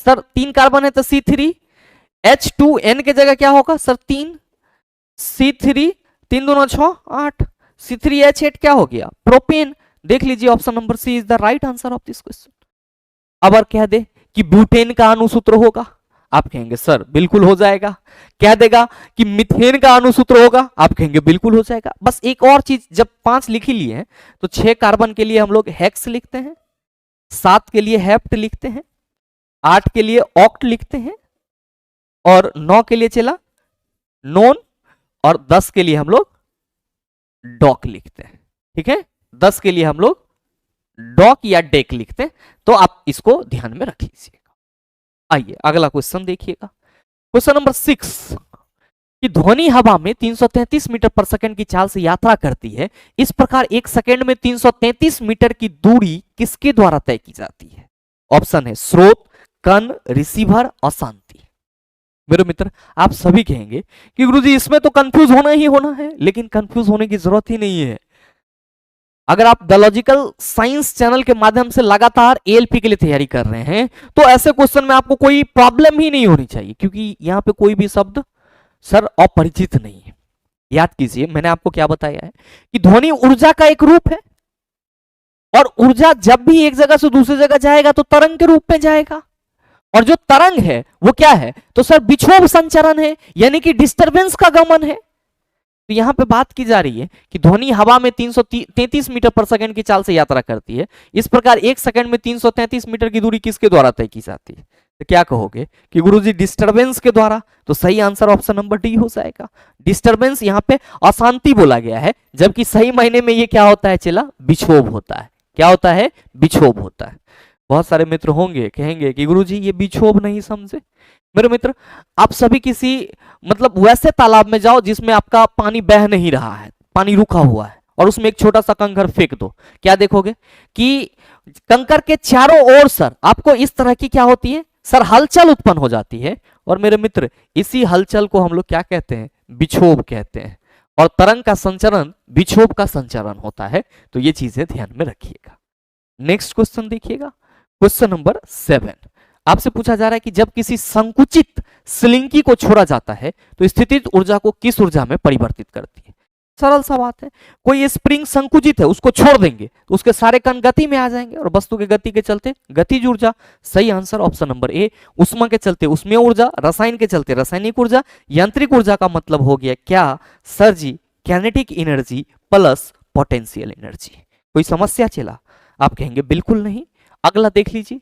सर 3 कार्बन है तो C3H2N के जगह क्या होगा सर 3 C3 3 दूना 6 8 C3H8 क्या हो गया प्रोपेन। देख लीजिए option number C is the right answer of this question. अब और कह दे कि ब्यूटेन का अणुसूत्र होगा, आप कहेंगे सर बिल्कुल हो जाएगा। कह देगा कि मीथेन का अणुसूत्र होगा, आप कहेंगे बिल्कुल हो जाएगा। बस एक और चीज, जब 5 लिख ही लिए हैं तो 6 कार्बन के लिए हम लोग हेक्स लिखते हैं, 7 के लिए हेप्ट लिखते हैं, 8 के लिए ऑक्ट लिखते हैं और 9 के लिए चला नोन और 10 के लिए हम लोग डॉक लिखते हैं। ठीक है, 10 के लिए हम लोग डॉक या डेक लिखते हैं, तो आप इसको ध्यान में रख लीजिएगा। आइए अगला क्वेश्चन देखिएगा, क्वेश्चन नंबर 6 कि ध्वनि हवा में 333 मीटर पर सेकंड की चाल से यात्रा करती है, इस प्रकार एक सेकंड में 333 मीटर की दूरी किसके द्वारा तय की जाती है। ऑप्शन है स्रोत, कण, रिसीवर और शांति। मेरे मित्र आप सभी कहेंगे कि गुरुजी इसमें तो कंफ्यूज होना ही होना है, लेकिन कंफ्यूज होने की जरूरत ही नहीं है। अगर आप द लॉजिकल साइंस चैनल के माध्यम से लगातार एएलपी के लिए तैयारी कर रहे हैं तो ऐसे क्वेश्चन में आपको कोई प्रॉब्लम ही नहीं होनी चाहिए, क्योंकि यहां पे कोई भी शब्द सर अपरिचित नहीं है। याद कीजिए मैंने आपको क्या बताया है कि ध्वनि ऊर्जा का एक रूप है और ऊर्जा जब भी एक जगह से दूसरी जगह जाएगा तो तरंग के रूप में जाएगा, और जो तरंग है वो क्या है तो सर विक्षोभ संचरण है, यानी कि डिस्टरबेंस का गमन है। तो यहां पे बात की जा रही है कि ध्वनि हवा में 333 मीटर पर सेकंड की चाल से यात्रा करती है, इस प्रकार एक सेकंड में 333 मीटर की दूरी किसके द्वारा तय की जाती है। तो क्या कहोगे कि गुरुजी डिस्टरबेंस के द्वारा, तो सही आंसर ऑप्शन नंबर डी हो जाएगा। डिस्टरबेंस यहाँ पे अशांति बोला गया है, जबकि सही मायने में ये क्या होता है चला विक्षोभ होता है। क्या होता है विक्षोभ होता है। बहुत सारे मित्र होंगे कहेंगे कि गुरुजी ये विक्षोभ नहीं समझे। मेरे मित्र आप सभी किसी मतलब वैसे तालाब में जाओ जिसमें आपका पानी बह नहीं रहा है, पानी रुका हुआ है, और उसमें एक छोटा सा कंकर फेंक दो, क्या देखोगे कि कंकर के चारों ओर सर आपको इस तरह की क्या होती है सर हलचल उत्पन्न हो जाती है। और मेरे मित्र इसी हलचल को हम लोग क्या कहते हैं विक्षोभ कहते हैं, और तरंग का संचरण विक्षोभ का संचरण होता है। तो ये चीजें ध्यान में रखिएगा। नेक्स्ट क्वेश्चन देखिएगा, क्वेश्चन नंबर 7 आपसे पूछा जा रहा है कि जब किसी संकुचित स्लिंकी को छोड़ा जाता है तो स्थितिज ऊर्जा को किस ऊर्जा में परिवर्तित करती है। सरल सा बात है, कोई स्प्रिंग संकुचित है उसको छोड़ देंगे तो उसके सारे कण गति में आ जाएंगे और वस्तु के गति के चलते गतिज ऊर्जा। सही आंसर ऑप्शन नंबर ए। उष्मा के चलते उष्मीय ऊर्जा, रसायन के चलते रासायनिक ऊर्जा, यांत्रिक ऊर्जा का मतलब हो गया क्या sir ji kinetic energy plus potential energy. कोई समस्या चला, आप कहेंगे बिल्कुल नहीं। अगला देख लीजिए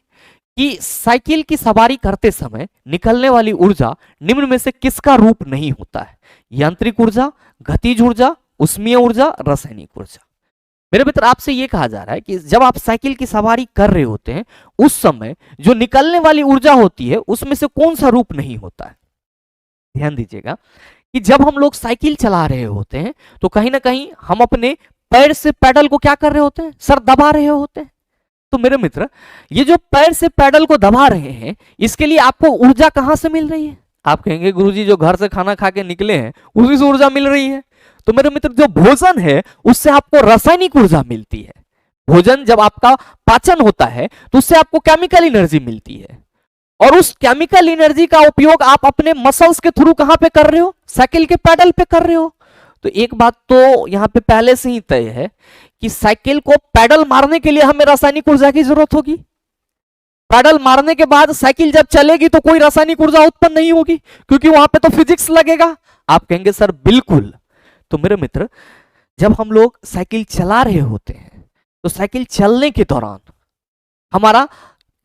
कि साइकिल की सवारी करते समय निकलने वाली ऊर्जा निम्न में से किसका रूप नहीं होता है। यांत्रिक ऊर्जा, गतिज ऊर्जा, उष्मीय ऊर्जा, रासायनिक ऊर्जा। मेरे मित्र आपसे यह कहा जा रहा है कि जब आप साइकिल की सवारी कर रहे होते हैं उस समय जो निकलने वाली ऊर्जा होती है उसमें से कौन सा रूप नहीं होता है। ध्यान दीजिएगा कि जब हम लोग साइकिल चला रहे होते हैं तो कहीं ना कहीं हम अपने पैर से पैडल को क्या कर रहे होते हैं सर दबा रहे होते हैं। तो मेरे मित्र ये जो पैर से पैडल को दबा रहे हैं इसके लिए आपको ऊर्जा कहां से मिल रही है। आप कहेंगे गुरुजी जो घर से खाना खा के निकले हैं उसी से ऊर्जा मिल रही है। तो मेरे मित्र जो भोजन है उससे आपको रासायनिक ऊर्जा मिलती है। भोजन जब आपका पाचन होता है तो उससे आपको केमिकल एनर्जी मिलती है, और उस केमिकल एनर्जी का उपयोग आप अपने मसल्स के थ्रू कहां पे कर रहे हो साइकिल के पैडल पे कर रहे हो। तो एक बात तो यहां पे पहले से ही तय है कि साइकिल को पैडल मारने के लिए हमें रासायनिक ऊर्जा की जरूरत होगी। पैडल मारने के बाद साइकिल जब चलेगी तो कोई रासायनिक ऊर्जा उत्पन्न नहीं होगी क्योंकि वहां पे तो फिजिक्स लगेगा। आप कहेंगे सर बिल्कुल। तो मेरे मित्र जब हम लोग साइकिल चला रहे होते हैं तो साइकिल चलने के दौरान हमारा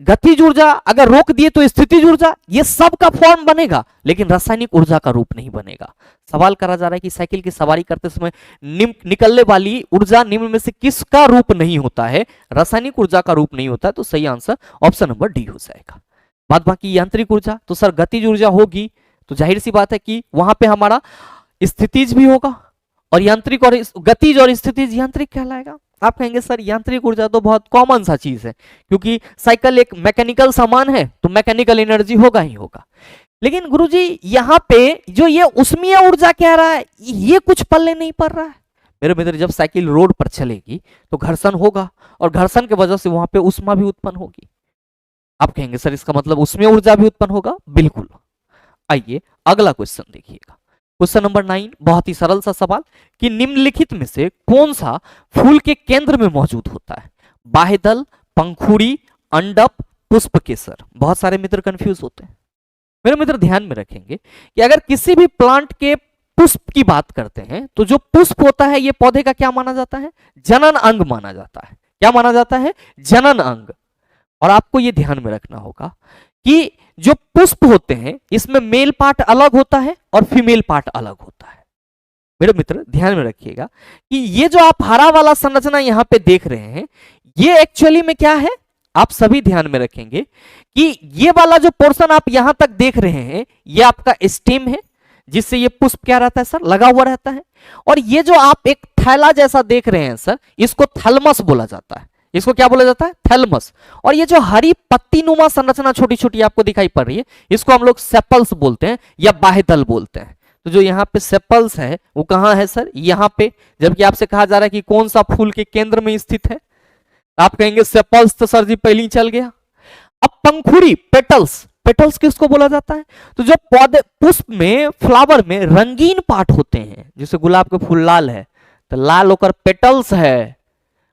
गतिज ऊर्जा अगर रोक दिए तो स्थितिज ऊर्जा, ये सब का फॉर्म बनेगा लेकिन रासायनिक ऊर्जा का रूप नहीं बनेगा। सवाल करा जा रहा है कि साइकिल की सवारी करते समय निकलने वाली ऊर्जा निम्न में से किसका रूप नहीं होता है, रासायनिक ऊर्जा का रूप नहीं होता है। तो सही आंसर ऑप्शन नंबर डी हो जाएगा। बाद बाकी यांत्रिक ऊर्जा तो सर गतिज ऊर्जा होगी, तो जाहिर सी बात है कि वहां पे हमारा स्थितिज भी होगा, और यांत्रिक और गतिज और स्थितिज यांत्रिक कहलाएगा। आप कहेंगे सर यांत्रिक ऊर्जा तो बहुत कॉमन सा चीज है क्योंकि साइकिल एक मैकेनिकल सामान है तो मैकेनिकल एनर्जी होगा ही होगा। लेकिन गुरुजी यहाँ पे जो ये उष्मीय ऊर्जा कह रहा है ये कुछ पल्ले नहीं पड़ रहा है। मेरे मित्र जब साइकिल रोड पर चलेगी तो घर्षण होगा, और घर्षण की वजह से वहां पे ऊष्मा भी उत्पन्न होगी। आप कहेंगे सर इसका मतलब उसमें ऊर्जा भी उत्पन्न होगा, बिल्कुल। आइए अगला क्वेश्चन देखिएगा, क्वेश्चन नंबर 9, बहुत ही सरल सा सवाल कि निम्नलिखित में से कौन सा फूल के केंद्र में मौजूद होता है? बाह्यदल, पंखुड़ी, अंडप, पुष्प केसर। बहुत सारे मित्र कंफ्यूज होते हैं। मेरे मित्र ध्यान में रखेंगे कि अगर किसी भी प्लांट के पुष्प की बात करते हैं तो जो पुष्प होता है ये पौधे का क्या माना जाता है? जनन अंग माना जाता है। क्या माना जाता है? जनन अंग। और आपको ये ध्यान में रखना होगा कि जो पुष्प होते हैं इसमें मेल पार्ट अलग होता है और फीमेल पार्ट अलग होता है। मेरे मित्र ध्यान में रखिएगा कि ये जो आप हरा वाला संरचना यहां पे देख रहे हैं ये एक्चुअली में क्या है, आप सभी ध्यान में रखेंगे कि ये वाला जो पोर्शन आप यहां तक देख रहे हैं ये आपका स्टेम है, जिससे ये पुष्प क्या रहता है सर? लगा हुआ रहता है। और ये जो आप एक थैला जैसा देख रहे हैं सर, इसको थैलमस बोला जाता है। इसको क्या बोला जाता है? थैलमस। और ये जो हरी पत्ती नुमा संरचना छोटी छोटी आपको दिखाई पड़ रही है इसको हम लोग सेपल्स बोलते हैं या बाह्यदल बोलते हैं। तो जो यहाँ पे सेपल्स है वो कहाँ है सर? यहाँ पे। जबकि आपसे कहा जा रहा है कि कौन सा फूल के केंद्र में स्थित है, आप कहेंगे सेपल्स, तो सर जी पहले ही चल गया। अब पंखुड़ी, पेटल्स, पेटल्स किसको बोला जाता है? तो जो पौधे पुष्प में, फ्लावर में रंगीन पार्ट होते हैं, जैसे गुलाब के फूल लाल है तो लाल होकर पेटल्स है,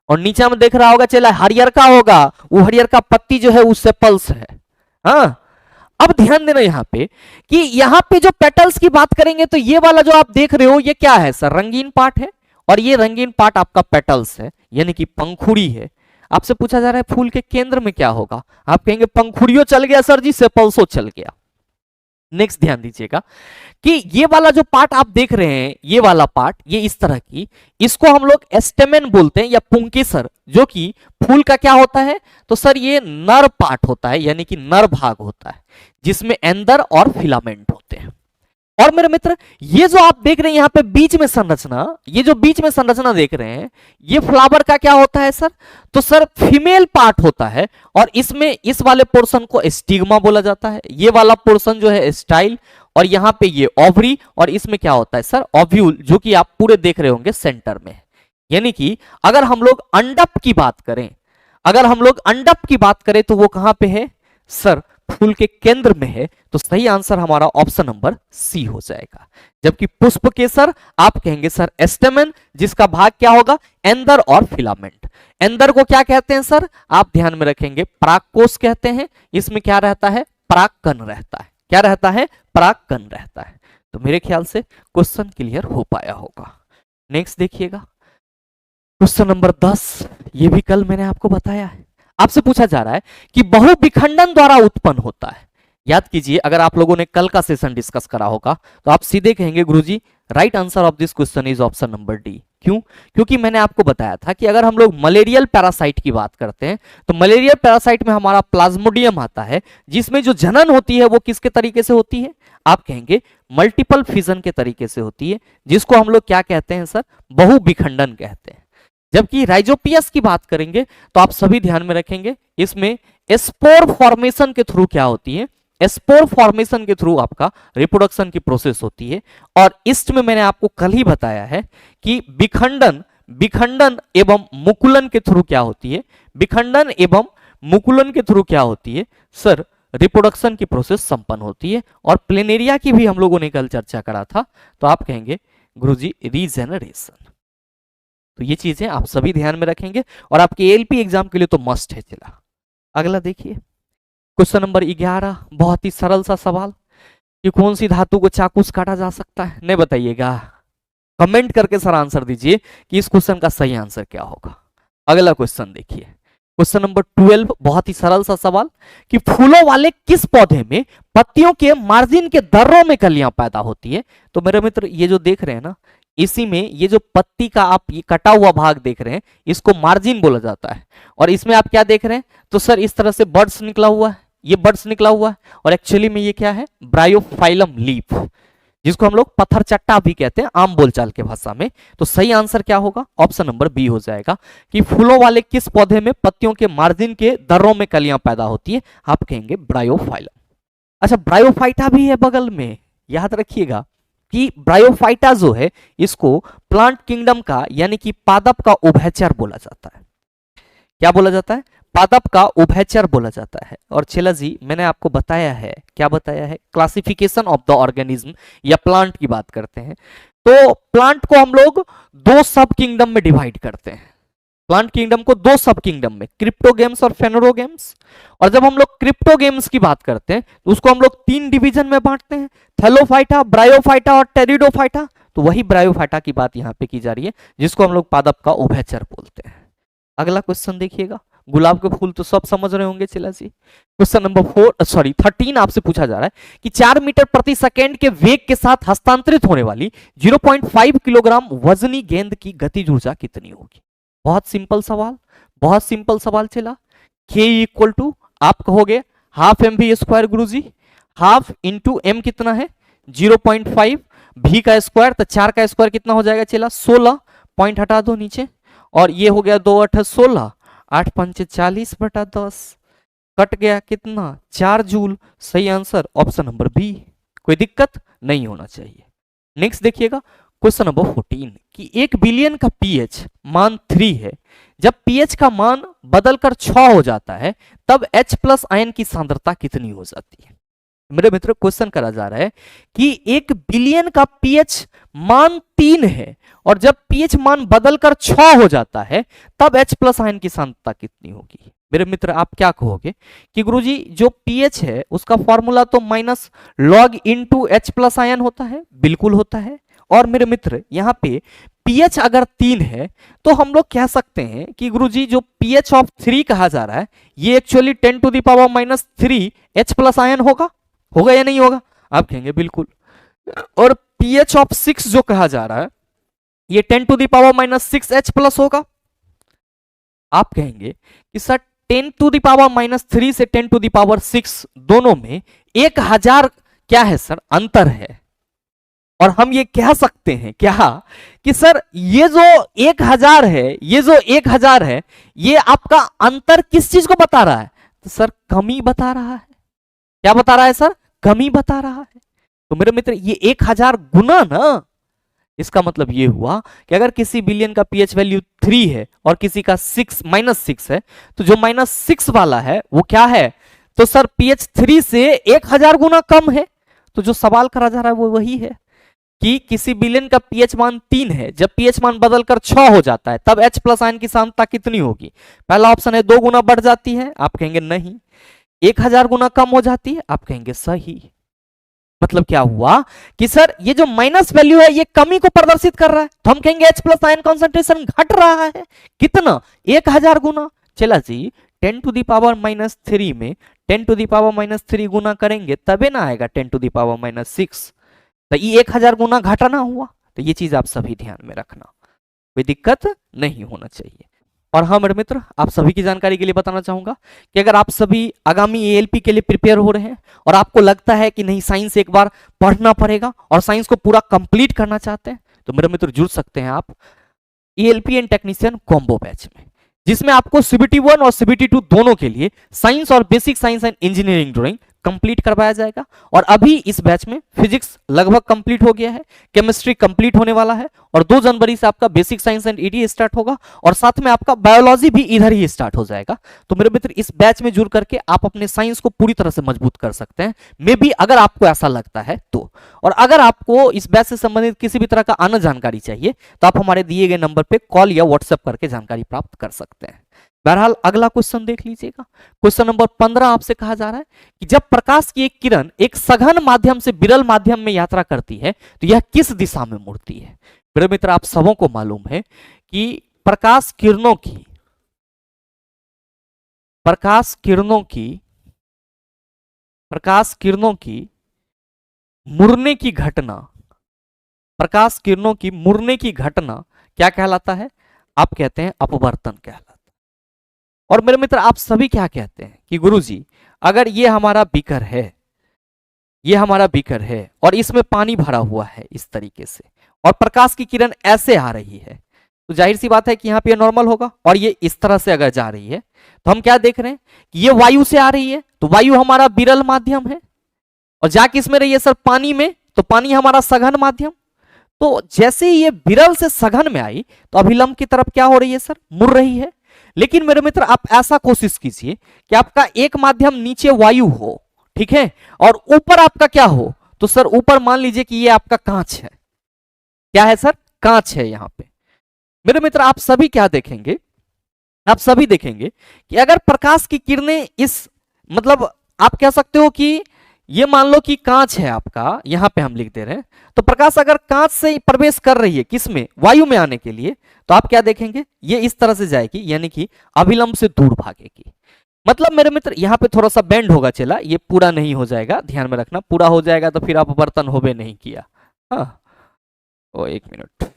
और नीचे में देख रहा होगा चला हरियर का होगा, वो हरियर का पत्ती जो है वो सेपल्स है। हाँ, अब ध्यान देना यहाँ पे कि यहाँ पे जो पेटल्स की बात करेंगे तो ये वाला जो आप देख रहे हो ये क्या है सर? रंगीन पार्ट है, और ये रंगीन पार्ट आपका पेटल्स है, यानी कि पंखुड़ी है। आपसे पूछा जा रहा है फूल के केंद्र में क्या होगा, आप कहेंगे पंखुड़ियों चल गया सर जी, सेपल्सो चल गया। नेक्स्ट ध्यान दीजिएगा कि ये वाला जो पार्ट आप देख रहे हैं, ये वाला पार्ट, ये इस तरह की, इसको हम लोग एस्टेमेन बोलते हैं या पुंकेसर, जो कि फूल का क्या होता है? तो सर ये नर पार्ट होता है, यानी कि नर भाग होता है, जिसमें एंदर और फिलामेंट होते हैं। और मेरे मित्र ये जो आप देख रहे हैं यहाँ पे बीच में संरचना, ये जो बीच में संरचना देख रहे हैं ये फ्लावर का क्या होता है सर? तो सर फीमेल पार्ट होता है, और इसमें इस वाले पोर्शन को स्टिग्मा बोला जाता है, ये वाला पोर्शन जो है स्टाइल, और यहाँ पे ये ओवरी, और इसमें क्या होता है सर? ओव्यूल, जो कि आप पूरे देख रहे होंगे सेंटर में। यानी कि अगर हम लोग अंडप की बात करें, अगर हम लोग अंडप की बात करें तो वो कहां पे है सर? फूल के केंद्र में है। तो सही आंसर हमारा ऑप्शन नंबर सी हो जाएगा। जबकि पुष्प केसर आप कहेंगे सर एस्टेमेन, जिसका भाग क्या होगा? एंदर और फिलामेंट। एंदर को क्या कहते हैं सर? आप ध्यान में रखेंगे परागकोश कहते हैं। इसमें क्या रहता है? परागकण रहता है। क्या रहता है? परागकण रहता है। तो मेरे ख्याल से क्वेश्चन क्लियर हो पाया होगा। नेक्स्ट देखिएगा क्वेश्चन नंबर 10, ये भी कल मैंने आपको बताया है। आपसे पूछा जा रहा है कि बहुविखंडन द्वारा उत्पन्न होता है। याद कीजिए, अगर आप लोगों ने कल का सेशन डिस्कस करा होगा तो आप सीधे कहेंगे Guruji right answer of this question is option number D. क्यों? क्योंकि मैंने आपको बताया था कि अगर हम लोग मलेरियल पैरासाइट की बात करते हैं तो मलेरियल पैरासाइट में हमारा प्लाज्मोडियम आता है, जिसमें जो जनन होती है वो किसके तरीके से होती है? आप कहेंगे मल्टीपल फिजन के तरीके से होती है, जिसको हम लोग क्या कहते हैं सर? बहुविखंडन कहते हैं। जबकि राइजोपियस की बात करेंगे तो आप सभी ध्यान में रखेंगे इसमें स्पोर फॉर्मेशन के थ्रू क्या होती है? स्पोर फॉर्मेशन के थ्रू आपका रिप्रोडक्शन की प्रोसेस होती है। और ईस्ट में मैंने आपको कल ही बताया है कि विखंडन एवं मुकुलन के थ्रू क्या होती है? विखंडन एवं मुकुलन के थ्रू क्या होती है सर? रिप्रोडक्शन की प्रोसेस संपन्न होती है। और प्लेनेरिया की भी हम लोगों ने कल चर्चा करा था, तो आप कहेंगे गुरुजी रीजेनरेशन। तो ये चीजें आप सभी ध्यान में रखेंगे और आपके एलपी एग्जाम के लिए तो मस्ट है। चला अगला देखिए क्वेश्चन नंबर 11, बहुत ही सरल सा सवाल कि कौन सी धातु को चाकू से काटा जा सकता है? नहीं बताइएगा, कमेंट करके सर आंसर दीजिए कि इस क्वेश्चन का सही आंसर क्या होगा। अगला क्वेश्चन देखिए क्वेश्चन नंबर 12, बहुत ही सरल सा सवाल कि फूलों वाले किस पौधे में पत्तियों के मार्जिन के दर्रों में कलियां पैदा होती है? तो मेरे मित्र ये जो देख रहे हैं ना, इसी में ये जो पत्ती का आप ये कटा हुआ भाग देख रहे हैं इसको मार्जिन बोला जाता है। और इसमें आप क्या देख रहे हैं? तो सर इस तरह से बर्ड्स निकला हुआ है, ये बर्ड्स निकला हुआ है, और एक्चुअली में ये क्या है? ब्रायोफाइलम लीफ, जिसको हम लोग पत्थर चट्टा भी कहते हैं आम बोलचाल के भाषा में। तो सही आंसर क्या होगा? ऑप्शन नंबर बी हो जाएगा कि फूलों वाले किस पौधे में पत्तियों के मार्जिन के दर्रों में कलियां पैदा होती है? आप कहेंगे ब्रायोफाइलम। अच्छा, ब्रायोफाइटा भी है बगल में, याद रखिएगा कि ब्रायोफाइटा जो है इसको प्लांट किंगडम का यानी कि पादप का उभयचर बोला जाता है। क्या बोला जाता है? पादप का उभयचर बोला जाता है। और चेला जी मैंने आपको बताया है, क्या बताया है? क्लासिफिकेशन ऑफ द ऑर्गेनिज्म या प्लांट की बात करते हैं तो प्लांट को हम लोग दो सब किंगडम में डिवाइड करते हैं। प्लांट किंगडम को दो सब किंगडम में, क्रिप्टोगेम्स और फेनोरोगेम्स। और जब हम लोग क्रिप्टोगेम्स की बात करते हैं तो उसको हम लोग तीन डिवीजन में बांटते हैं, थैलोफाइटा, ब्रायोफाइटा और टेरिडोफाइटा। तो वही ब्रायोफाइटा की बात यहाँ पे की जा रही है जिसको हम लोग पादप का उभयचर बोलते हैं। अगला क्वेश्चन देखिएगा, गुलाब के फूल तो सब समझ रहे होंगे चिल्ला जी। क्वेश्चन नंबर 13 आपसे पूछा जा रहा है कि 4 मीटर प्रति सेकेंड के वेग के साथ हस्तांतरित होने वाली 0.5 किलोग्राम वजनी गेंद की गतिज ऊर्जा कितनी होगी? बहुत सिंपल सवाल, बहुत सिंपल सवाल चिल्ला। K इक्वल टू आप कहोगे हाफ एम वी स्क्वायर गुरुजी, हाफ इंटू एम कितना है 0.5, भी का स्क्वायर तो 4 का स्क्वायर कितना हो जाएगा चिल्ला 16, पॉइंट हटा दो नीचे, और ये हो गया 2 8 16, 8 5 40/10, कट गया कितना 4 जूल। सही आंसर ऑप्शन नंबर बी, कोई दिक्कत नहीं होना चाहिए। नेक्स्ट देखिएगा क्वेश्चन नंबर 14 कि 1 बिलियन का पीएच मान 3 है, जब पीएच का मान बदलकर 6 हो जाता है तब H प्लस आयन की सांद्रता कितनी हो जाती है? मेरे मित्र क्वेश्चन करा जा रहा है कि 1 बिलियन का पीएच मान 3 है और जब पीएच मान बदलकर 6 हो जाता है तब H प्लस आयन की सांद्रता कितनी होगी? मेरे मित्र आप क्या कहोगे कि गुरुजी जो पीएच है उसका फॉर्मूला तो minus log into H plus ion होता है, बिल्कुल होता है। और मेरे मित्र यहाँ पे pH अगर 3 है तो हम लोग कह सकते हैं कि गुरुजी जो pH ऑफ 3 कहा जा रहा है ये एक्चुअली 10⁻³ H प्लस आयन होगा, होगा या नहीं होगा? आप कहेंगे बिल्कुल। और pH ऑफ 6 जो कहा जा रहा है ये 10⁻6 H प्लस होगा। आप कहेंगे कि सर 10⁻³ से 10⁻6 दोनों में 1000 क्या है सर? अंतर है। और हम ये कह सकते हैं क्या कि सर ये जो 1000 है, ये जो 1000 है ये आपका अंतर किस चीज को बता रहा है? तो सर कमी बता रहा है। क्या बता रहा है सर? कमी बता रहा है। तो मेरे मित्र ये 1000 गुना ना, इसका मतलब ये हुआ कि अगर किसी बिलियन का पीएच वैल्यू 3 है और किसी का -6 है तो जो -6 वाला है वो क्या है? तो सर पीएच 3 से 1000 गुना कम है। तो जो सवाल करा जा रहा है वो वही है कि किसी बिलियन का पीएच मान 3 है, जब पीएच मान बदलकर 6 हो जाता है तब H प्लस आयन की सांद्रता कितनी होगी? पहला ऑप्शन है 2 गुना बढ़ जाती है, आप कहेंगे नहीं। 1000 गुना कम हो जाती है, आप कहेंगे सही। मतलब क्या हुआ कि सर ये जो माइनस वैल्यू है ये कमी को प्रदर्शित कर रहा है, तो हम कहेंगे H प्लस आयन कॉन्सेंट्रेशन घट रहा है। कितना? 1000 गुना। चला जी 10⁻³ में 10⁻³ गुना करेंगे तबे ना आएगा 10⁻6। तो ये 1000 गुना घटाना हुआ। तो ये चीज आप सभी ध्यान में रखना, कोई दिक्कत नहीं होना चाहिए। और हाँ मेरे मित्र आप सभी की जानकारी के लिए बताना चाहूंगा कि अगर आप सभी आगामी एएलपी के लिए प्रिपेयर हो रहे हैं और आपको लगता है कि नहीं साइंस एक बार पढ़ना पड़ेगा और साइंस को पूरा कंप्लीट करना चाहते हैं तो मेरे मित्र जुड़ सकते हैं आप ALP and technician combo batch में, जिसमें आपको CBT 1 और CBT 2 दोनों के लिए साइंस और basic science and engineering drawing complete करवाया जाएगा। और अभी इस बैच में फिजिक्स लगभग कंप्लीट हो गया है, केमिस्ट्री कंप्लीट होने वाला है और 2 जनवरी से आपका basic science and ED start होगा और साथ में आपका बायोलॉजी भी इधर ही स्टार्ट हो जाएगा। तो मेरे मित्र इस बैच में जुड़ करके आप अपने साइंस को पूरी तरह से मजबूत कर सकते हैं, मे बी अगर आपको ऐसा लगता है तो। और अगर आपको इस बैच से संबंधित किसी भी तरह का अन्य जानकारी चाहिए तो आप हमारे दिए गए नंबर पर कॉल या व्हाट्सएप करके जानकारी प्राप्त कर सकते हैं। बहरहाल अगला क्वेश्चन देख लीजिएगा। क्वेश्चन नंबर 15 आपसे कहा जा रहा है कि जब प्रकाश की एक किरण एक सघन माध्यम से विरल माध्यम में यात्रा करती है तो यह किस दिशा में मुड़ती है? मेरे मित्र आप सबों को मालूम है कि प्रकाश किरणों की मुड़ने की घटना, प्रकाश किरणों की मुड़ने की घटना क्या कहलाता है? आप कहते हैं अपवर्तन कहलाता है। और मेरे मित्र आप सभी क्या कहते हैं कि गुरुजी अगर ये हमारा बीकर है, ये हमारा बीकर है और इसमें पानी भरा हुआ है इस तरीके से और प्रकाश की किरण ऐसे आ रही है तो जाहिर सी बात है कि यहाँ पे नॉर्मल होगा। और ये इस तरह से अगर जा रही है तो हम क्या देख रहे हैं कि ये वायु से आ रही है, तो वायु हमारा विरल माध्यम है और जाके इसमें रही है सर पानी में, तो पानी हमारा सघन माध्यम। तो जैसे ही ये विरल से सघन में आई तो अभिलंब की तरफ क्या हो रही है सर, मुड़ रही है। लेकिन मेरे मित्र आप ऐसा कोशिश कीजिए कि आपका एक माध्यम नीचे वायु हो, ठीक है, और ऊपर आपका क्या हो, तो सर ऊपर मान लीजिए कि ये आपका कांच है। क्या है सर, कांच है। यहां पे मेरे मित्र आप सभी क्या देखेंगे, आप सभी देखेंगे कि अगर प्रकाश की किरणें इस, मतलब आप कह सकते हो कि ये मान लो कि कांच है आपका, यहां पे हम लिख दे रहे हैं, तो प्रकाश अगर कांच से प्रवेश कर रही है किसमें, वायु में आने के लिए, तो आप क्या देखेंगे, ये इस तरह से जाएगी, यानी कि अभिलंब से दूर भागेगी। मतलब मेरे मित्र यहां पे थोड़ा सा बेंड होगा चला, ये पूरा नहीं हो जाएगा, ध्यान में रखना, पूरा हो जाएगा तो फिर आप बर्तन होबे नहीं किया। हाँ, ओ एक मिनट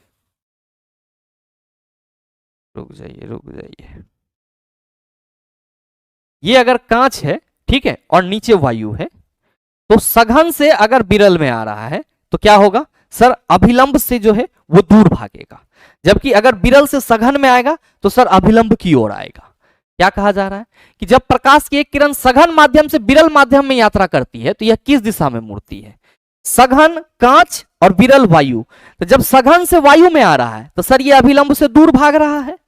रुक जाइए, रुक जाइए। ये अगर कांच है, ठीक है, और नीचे वायु है, तो सघन से अगर विरल में आ रहा है तो क्या होगा सर, अभिलंब से जो है वो दूर भागेगा। जबकि अगर विरल से सघन में आएगा तो सर अभिलंब की ओर आएगा। क्या कहा जा रहा है कि जब प्रकाश की एक किरण सघन माध्यम से विरल माध्यम में यात्रा करती है तो यह किस दिशा में मुड़ती है, सघन कांच और विरल वायु। तो जब सघन से वायु में आ रहा है तो सर ये अभिलंब से दूर भाग रहा है।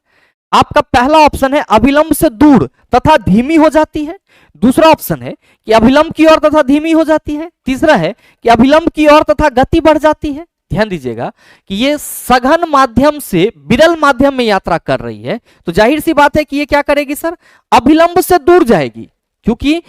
आपका पहला ऑप्शन है अभिलंब से दूर तथा धीमी हो जाती है, दूसरा ऑप्शन है कि अभिलंब की ओर तथा धीमी हो जाती है, तीसरा है कि अभिलंब की ओर तथा गति बढ़ जाती है। ध्यान दीजिएगा कि ये सघन माध्यम से विरल माध्यम में यात्रा कर रही है, तो जाहिर सी बात है कि ये क्या करेगी सर, अभिलंब से दूर जाएगी, क्योंकि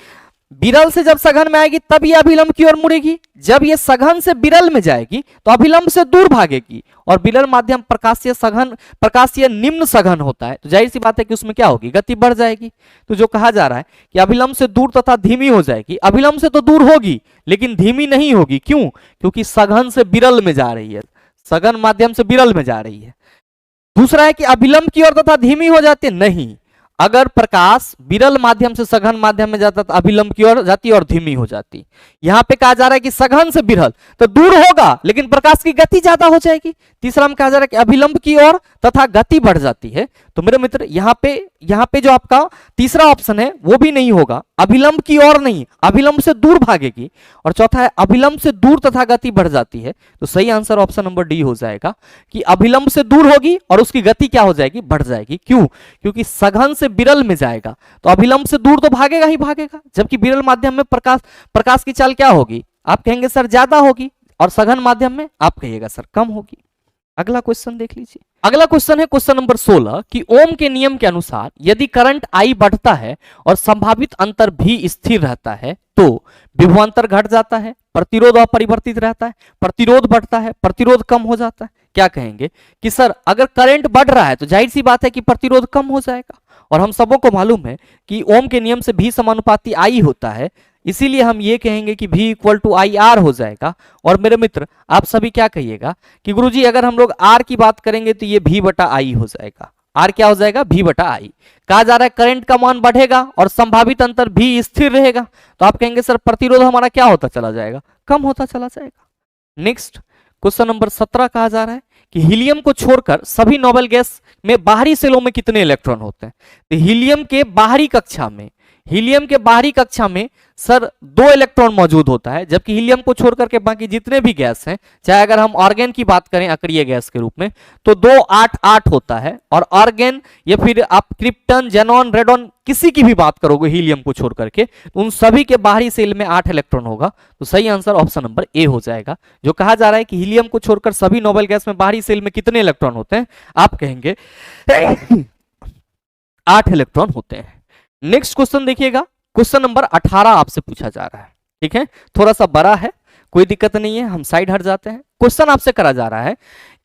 विरल से जब सघन में आएगी तब ये अभिलंब की ओर मुड़ेगी। जब ये सघन से विरल में जाएगी तो अभिलंब से दूर भागेगी, और विरल माध्यम प्रकाशीय सघन, प्रकाशीय निम्न सघन होता है, तो जाहिर सी बात है कि उसमें क्या होगी, गति बढ़ जाएगी। तो जो कहा जा रहा है कि अभिलंब से दूर तथा धीमी हो जाएगी, अभिलंब से तो दूर होगी लेकिन धीमी नहीं होगी। क्यों, क्योंकि सघन से विरल में जा रही है, सघन माध्यम से विरल में जा रही है। दूसरा है कि अभिलंब की ओर तथा धीमी हो जाती है, नहीं, अगर प्रकाश विरल माध्यम से सघन माध्यम में जाता तो अभिलंब की ओर जाती और धीमी हो जाती। यहां पे कहा जा रहा है कि सघन से विरल तो दूर होगा लेकिन प्रकाश की गति ज्यादा हो जाएगी। तीसरा में कहा जा रहा है कि अभिलंब की ओर तथा गति बढ़ जाती है। तो मेरे मित्र यहाँ पे जो आपका तीसरा ऑप्शन है वो भी नहीं होगा, अभिलंब की ओर नहीं, अभिलंब से दूर भागेगी। और चौथा है अभिलंब से दूर तथा गति बढ़ जाती है। तो सही आंसर ऑप्शन नंबर डी हो जाएगा कि अभिलंब से दूर होगी और उसकी गति क्या हो जाएगी, बढ़ जाएगी। क्यों, क्योंकि सघन से विरल में जाएगा तो अभिलंब से दूर तो भागेगा ही भागेगा, जबकि विरल माध्यम में प्रकाश की चाल क्या होगी, आप कहेंगे सर ज्यादा होगी, और सघन माध्यम में आप कहिएगा सर कम होगी। अगला क्वेश्चन देख लीजिए। अगला क्वेश्चन है क्वेश्चन नंबर 16 कि ओम के नियम के अनुसार यदि करंट I बढ़ता है और संभावित अंतर भी स्थिर रहता है तो विभवांतर घट जाता है, प्रतिरोध अपरिवर्तित रहता है, प्रतिरोध बढ़ता है, प्रतिरोध कम हो जाता है। क्या कहेंगे कि सर अगर करंट बढ़ रहा है तो जाहिर सी बात है कि प्रतिरोध कम हो जाएगा, और हम सबों को मालूम है कि ओम के नियम से भी समानुपाती I होता है, इसीलिए हम ये कहेंगे कि V equal to I R हो जाएगा। और मेरे मित्र आप सभी क्या कहिएगा कि गुरुजी अगर हम लोग R की बात करेंगे तो ये V बटा I हो जाएगा। R क्या हो जाएगा, V बटा I। कहा जा रहा है करंट का मान बढ़ेगा और संभावित अंतर भी स्थिर रहेगा, तो आप कहेंगे सर प्रतिरोध हमारा क्या होता चला जाएगा, कम होता चला जाएगा। नेक्स्ट क्वेश्चन नंबर 17 कहा जा रहा है कि हीलियम को छोड़कर सभी नोबल गैस में बाहरी सेलों में कितने इलेक्ट्रॉन होते हैं। तो हीलियम के बाहरी कक्षा में सर 2 इलेक्ट्रॉन मौजूद होता है, जबकि हीलियम को छोड़कर के बाकी जितने भी गैस हैं, चाहे अगर हम ऑर्गेन की बात करें अक्रिय गैस के रूप में, तो 2 8 8 होता है। और ऑर्गेन या फिर आप क्रिप्टन, जेनॉन, रेडॉन किसी की भी बात करोगे हीलियम को छोड़ करके, तो उन सभी के बाहरी सेल में 8 इलेक्ट्रॉन होगा। तो सही आंसर ऑप्शन नंबर ए हो जाएगा। जो कहा जा रहा है कि हीलियम को छोड़कर सभी नोबल गैस में बाहरी सेल में कितने इलेक्ट्रॉन होते हैं, आप कहेंगे 8 इलेक्ट्रॉन होते हैं। नेक्स्ट क्वेश्चन देखिएगा, क्वेश्चन नंबर 18 आपसे पूछा जा रहा है, ठीक है, थोड़ा सा बड़ा है, कोई दिक्कत नहीं है, हम साइड हट जाते हैं। क्वेश्चन आपसे करा जा रहा है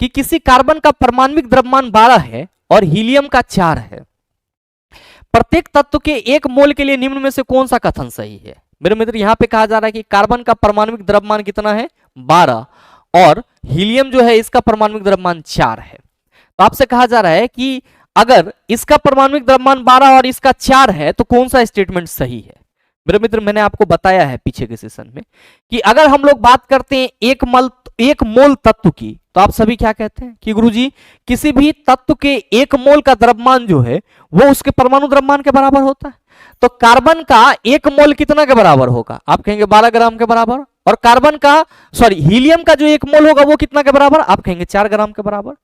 कि किसी कार्बन का परमाणविक द्रव्यमान 12 है और हीलियम का 4 है, प्रत्येक तत्व के 1 मोल के लिए निम्न में से कौन सा कथन सही है। मेरे मित्र यहां पे कहा जा रहा है कि कार्बन का परमाणविक द्रव्यमान कितना है, 12, और हीलियम जो है इसका परमाणविक द्रव्यमान 4 है। तो आपसे कहा जा रहा है कि अगर इसका परमाणविक द्रव्यमान 12 और इसका 4 है तो कौन सा स्टेटमेंट सही है। मेरे मित्र मैंने आपको बताया है पीछे के सेशन में कि अगर हम लोग बात करते हैं 1 मोल तत्व की, तो आप सभी क्या कहते हैं कि गुरुजी किसी भी तत्व के 1 मोल का द्रव्यमान जो है वो उसके परमाणु द्रव्यमान के बराबर होता है। तो कार्बन का 1 मोल कितना के बराबर होगा, आप कहेंगे 12 ग्राम के बराबर, और कार्बन का हीलियम का जो 1 मोल होगा वो कितना के बराबर, आप कहेंगे 4 ग्राम के बराबर।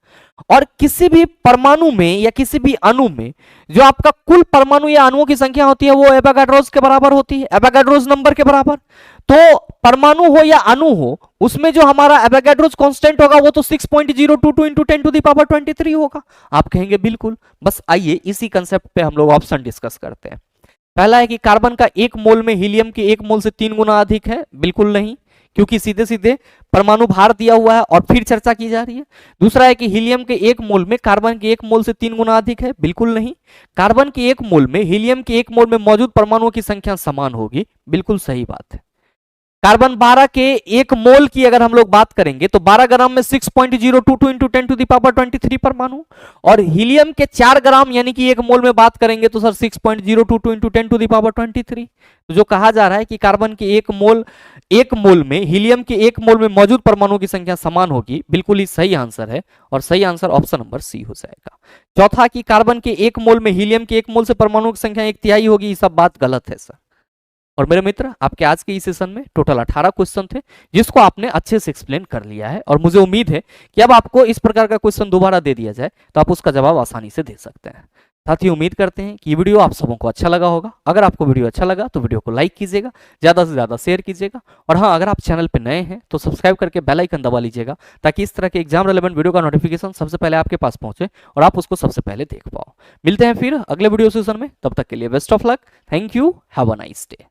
और किसी भी परमाणु में या किसी भी अणु में जो आपका कुल परमाणु या अणुओं की संख्या होती है वो एवोगाड्रोस के बराबर होती है, एवोगाड्रोस नंबर के बराबर। तो परमाणु हो या अणु हो, उसमें जो हमारा एवोगाड्रोस कांस्टेंट होगा वो तो 6.022 इंटू 10⁻23 होगा। आप कहेंगे बिल्कुल। बस आइए इसी कंसेप्ट पे हम लोग ऑप्शन डिस्कस करते हैं। पहला है कि कार्बन का 1 मोल में हीलियम के 1 मोल से 3 गुना अधिक है, बिल्कुल नहीं, क्योंकि सीधे सीधे परमाणु भार दिया हुआ है और फिर चर्चा की जा रही है। दूसरा है कि हीलियम के 1 मोल में कार्बन के 1 मोल से 3 गुना अधिक है, बिल्कुल नहीं। कार्बन के 1 मोल में हीलियम के 1 मोल में मौजूद परमाणुओं की संख्या समान होगी, बिल्कुल सही बात है। कार्बन 12 के 1 मोल की अगर हम लोग बात करेंगे तो 12 ग्राम में 6.022 इंटू 10⁻23 परमाणु, और हीलियम के 4 ग्राम यानी कि 1 मोल में बात करेंगे तो सर 6.022 इंटू 10⁻23। तो जो कहा जा रहा है कि कार्बन के 1 मोल में हीलियम के 1 मोल में मौजूद परमाणुओं की संख्या समान होगी, बिल्कुल ही सही आंसर है, और सही आंसर ऑप्शन नंबर सी हो जाएगा। चौथा कि कार्बन के 1 मोल में हीलियम के 1 मोल से परमाणुओं की संख्या 1/3 होगी, ये सब बात गलत है सर। और मेरे मित्र, आपके आज के इस सेशन में टोटल 18 क्वेश्चन थे, जिसको आपने अच्छे से एक्सप्लेन कर लिया है, और मुझे उम्मीद है कि अब आपको इस प्रकार का क्वेश्चन दोबारा दे दिया जाए तो आप उसका जवाब आसानी से दे सकते हैं। साथ ही उम्मीद करते हैं कि ये वीडियो आप सबों को अच्छा लगा होगा। अगर आपको वीडियो अच्छा लगा तो वीडियो को लाइक कीजिएगा, ज़्यादा से ज़्यादा शेयर कीजिएगा, और हाँ, अगर आप चैनल पर नए हैं तो सब्सक्राइब करके बेल आइकन दबा लीजिएगा, ताकि इस तरह के एग्जाम रिलेवेंट वीडियो का नोटिफिकेशन सबसे पहले आपके पास पहुंचे और आप उसको सबसे पहले देख पाओ। मिलते हैं फिर अगले वीडियो सेशन में, तब तक के लिए best of luck. Thank you, have a nice day.